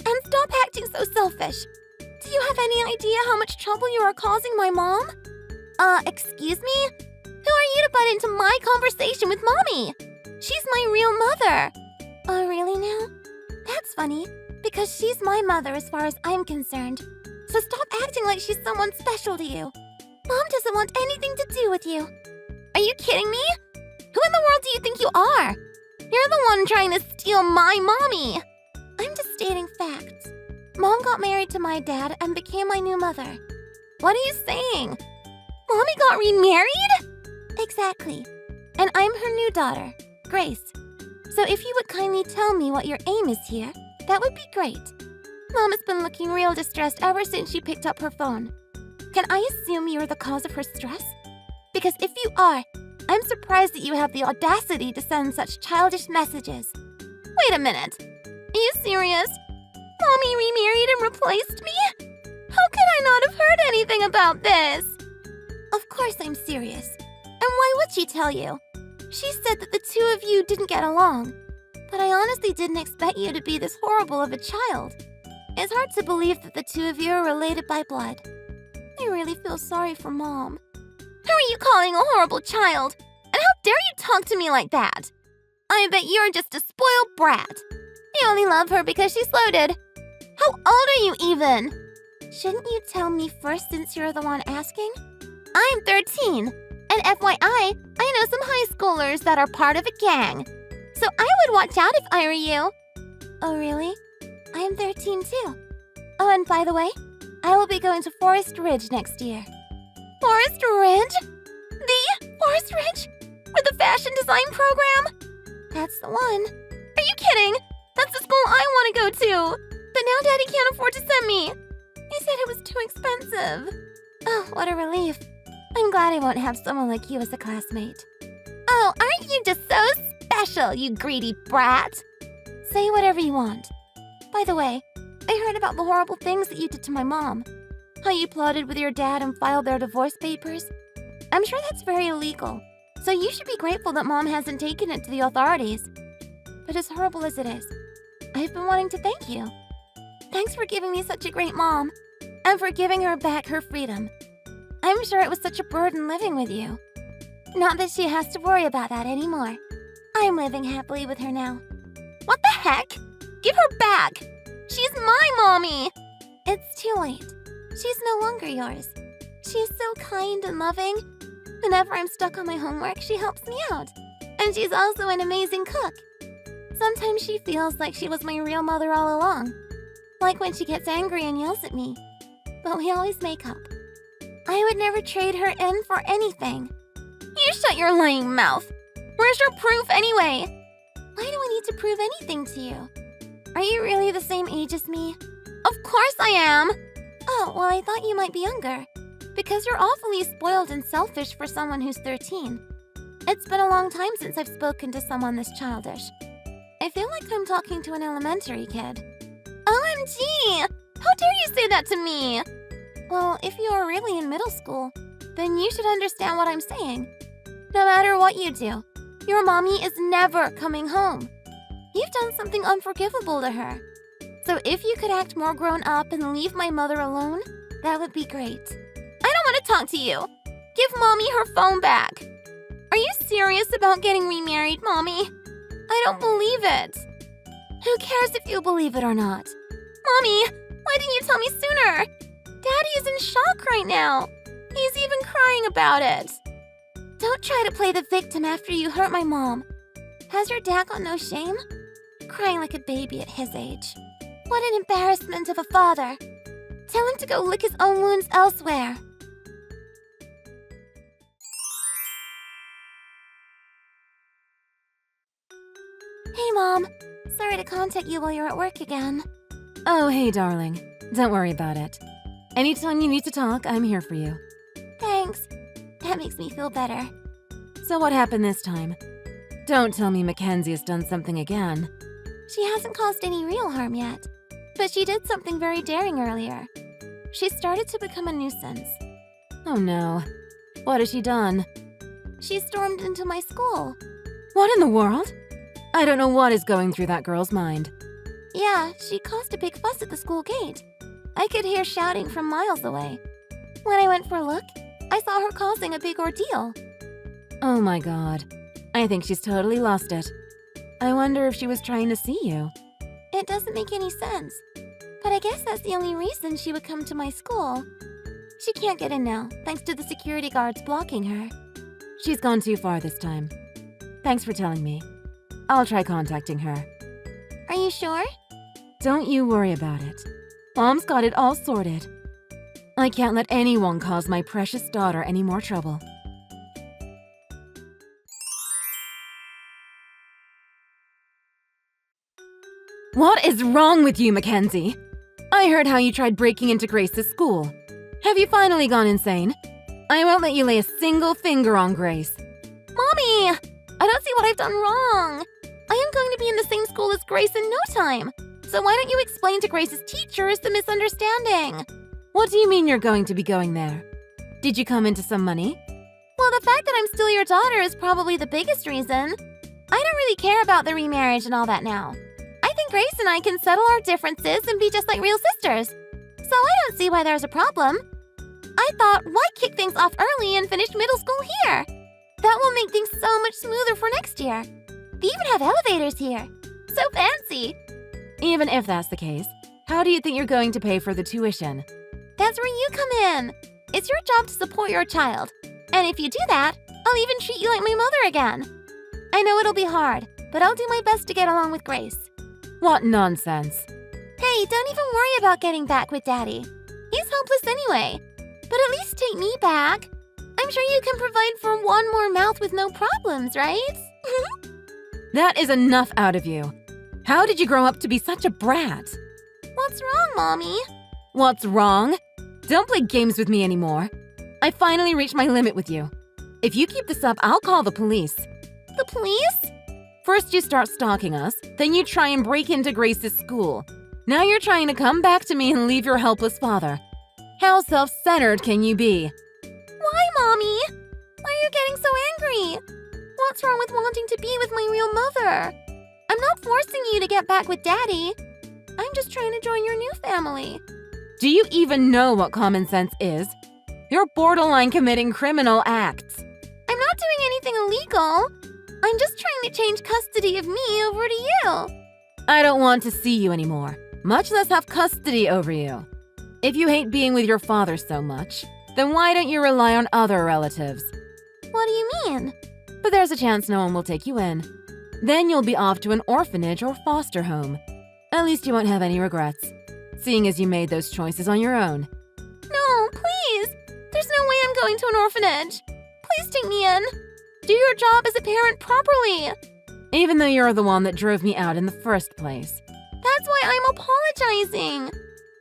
D: And stop acting so selfish. Do you have any idea how much trouble you are causing my mom? Excuse me? Who are you to butt into my conversation with Mommy? She's my real mother. Oh, really now? That's funny, because she's my mother as far as I'm concerned. So stop acting like she's someone special to you. Mom doesn't want anything to do with you. Are you kidding me? Who in the world do you think you are? You're the one trying to steal my mommy. I'm just stating facts. Mom got married to my dad and became my new mother. What are you saying? Mommy got remarried? Exactly. And I'm her new daughter, Grace. So if you would kindly tell me what your aim is here, that would be great. Mom has been looking real distressed ever since she picked up her phone. Can I assume you're the cause of her stress? Because if you are, I I'm surprised that you have the audacity to send such childish messages. Wait a minute. Are you serious? Mommy remarried and replaced me? How could I not have heard anything about this? Of course I'm serious. And why would she tell you? She said that the two of you didn't get along. But I honestly didn't expect you to be this horrible of a child. It's hard to believe that the two of you are related by blood. I really feel sorry for Mom. Who are you calling a horrible child? And how dare you talk to me like that? I bet you're just a spoiled brat. You only love her because she's loaded. How old are you even? Shouldn't you tell me first since you're the one asking? I'm 13. And FYI, I know some high schoolers that are part of a gang. So I would watch out if I were you. Oh, really? I am 13 too. Oh, and by the way, I will be going to Forest Ridge next year. Forest Ridge? The Forest Ridge? With the fashion design program? That's the one. Are you kidding? That's the school I want to go to. But now Daddy can't afford to send me. He said it was too expensive. Oh, what a relief. I'm glad I won't have someone like you as a classmate. Oh, aren't you just so special, you greedy brat? Say whatever you want. By the way, I heard about the horrible things that you did to my mom. How you plotted with your dad and filed their divorce papers. I'm sure that's very illegal, so you should be grateful that Mom hasn't taken it to the authorities. But as horrible as it is, I've been wanting to thank you. Thanks for giving me such a great mom, and for giving her back her freedom. I'm sure it was such a burden living with you. Not that she has to worry about that anymore. I'm living happily with her now. What the heck? Give her back! She's my mommy! It's too late. She's no longer yours. She's so kind and loving. Whenever I'm stuck on my homework, she helps me out. And she's also an amazing cook. Sometimes she feels like she was my real mother all along. Like when she gets angry and yells at me. But we always make up. I would never trade her in for anything. You shut your lying mouth. Where's your proof anyway? Why do I need to prove anything to you? Are you really the same age as me? Of course I am. Oh, well, I thought you might be younger. Because you're awfully spoiled and selfish for someone who's 13. It's been a long time since I've spoken to someone this childish. I feel like I'm talking to an elementary kid. OMG! How dare you say that to me? Well, if you are really in middle school, then you should understand what I'm saying. No matter what you do, your mommy is never coming home. You've done something unforgivable to her. So if you could act more grown up and leave my mother alone, that would be great. I don't want to talk to you. Give Mommy her phone back. Are you serious about getting remarried, Mommy? I don't believe it. Who cares if you believe it or not? Mommy, why didn't you tell me sooner? Daddy is in shock right now. He's even crying about it. Don't try to play the victim after you hurt my mom. Has your dad got no shame? Crying like a baby at his age. What an embarrassment of a father. Tell him to go lick his own wounds elsewhere. Hey, Mom. Sorry to contact you while you're at work again.
B: Oh, hey, darling. Don't worry about it. Anytime you need to talk, I'm here for you.
D: Thanks. That makes me feel better.
B: So what happened this time? Don't tell me Mackenzie has done something again.
D: She hasn't caused any real harm yet, but she did something very daring earlier. She started to become a nuisance.
B: Oh no. What has she done?
D: She stormed into my school.
B: What in the world? I don't know what is going through that girl's mind.
D: Yeah, she caused a big fuss at the school gate. I could hear shouting from miles away. When I went for a look, I saw her causing a big ordeal.
B: Oh my god. I think she's totally lost it. I wonder if she was trying to see you.
D: It doesn't make any sense. But I guess that's the only reason she would come to my school. She can't get in now, thanks to the security guards blocking her.
B: She's gone too far this time. Thanks for telling me. I'll try contacting her.
D: Are you sure?
B: Don't you worry about it. Mom's got it all sorted. I can't let anyone cause my precious daughter any more trouble. What is wrong with you, Mackenzie? I heard how you tried breaking into Grace's school. Have you finally gone insane? I won't let you lay a single finger on Grace.
D: Mommy! I don't see what I've done wrong. I am going to be in the same school as Grace in no time. So why don't you explain to Grace's teachers the misunderstanding?
B: What do you mean you're going to be going there? Did you come into some money?
D: Well, the fact that I'm still your daughter is probably the biggest reason. I don't really care about the remarriage and all that now. I think Grace and I can settle our differences and be just like real sisters. So I don't see why there's a problem. I thought, why kick things off early and finish middle school here? That will make things so much smoother for next year. They even have elevators here. So fancy.
B: Even if that's the case, how do you think you're going to pay for the tuition?
D: That's where you come in. It's your job to support your child. And if you do that, I'll even treat you like my mother again. I know it'll be hard, but I'll do my best to get along with Grace.
B: What nonsense.
D: Hey, don't even worry about getting back with Daddy. He's hopeless anyway. But at least take me back. I'm sure you can provide for one more mouth with no problems, right?
B: That is enough out of you. How did you grow up to be such a brat?
D: What's wrong, Mommy?
B: What's wrong? Don't play games with me anymore. I finally reached my limit with you. If you keep this up, I'll call the police.
D: The police?
B: First you start stalking us, then you try and break into Grace's school. Now you're trying to come back to me and leave your helpless father. How self-centered can you be?
D: Why, Mommy? Why are you getting so angry? What's wrong with wanting to be with my real mother? I'm not forcing you to get back with Daddy. I'm just trying to join your new family.
B: Do you even know what common sense is? You're borderline committing criminal acts.
D: I'm not doing anything illegal. I'm just trying to change custody of me over to you.
B: I don't want to see you anymore, much less have custody over you. If you hate being with your father so much, then why don't you rely on other relatives?
D: What do you mean?
B: But there's a chance no one will take you in. Then you'll be off to an orphanage or foster home. At least you won't have any regrets, seeing as you made those choices on your own.
D: No, please. There's no way I'm going to an orphanage. Please take me in. Do your job as a parent properly.
B: Even though you're the one that drove me out in the first place.
D: That's why I'm apologizing.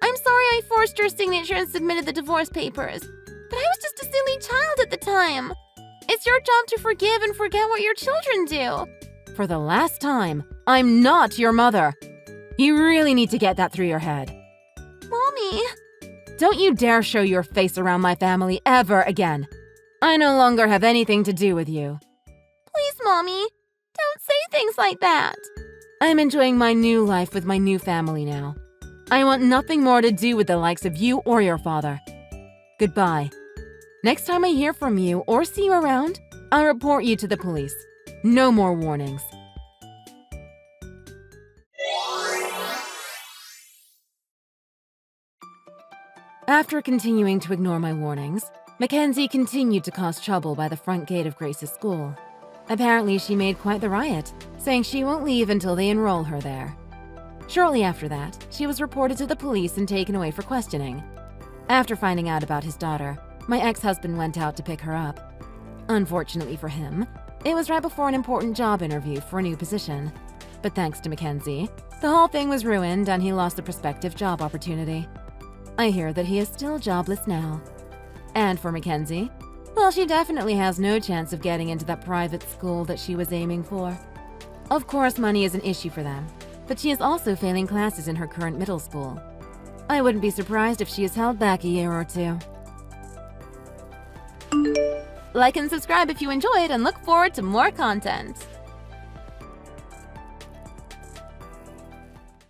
D: I'm sorry I forced your signature and submitted the divorce papers. But I was just a silly child at the time. It's your job to forgive and forget what your children do.
B: For the last time, I'm not your mother. You really need to get that through your head.
D: Mommy.
B: Don't you dare show your face around my family ever again. I no longer have anything to do with you.
D: Please, Mommy. Don't say things like that.
B: I'm enjoying my new life with my new family now. I want nothing more to do with the likes of you or your father. Goodbye. Next time I hear from you or see you around, I'll report you to the police. No more warnings. After continuing to ignore my warnings, Mackenzie continued to cause trouble by the front gate of Grace's school. Apparently, she made quite the riot, saying she won't leave until they enroll her there. Shortly after that, she was reported to the police and taken away for questioning. After finding out about his daughter, my ex-husband went out to pick her up. Unfortunately for him, it was right before an important job interview for a new position. But thanks to Mackenzie, the whole thing was ruined and he lost the prospective job opportunity. I hear that he is still jobless now. And for Mackenzie, well, she definitely has no chance of getting into that private school that she was aiming for. Of course, money is an issue for them, but she is also failing classes in her current middle school. I wouldn't be surprised if she is held back a year or two.
A: Like and subscribe if you enjoyed and look forward to more content.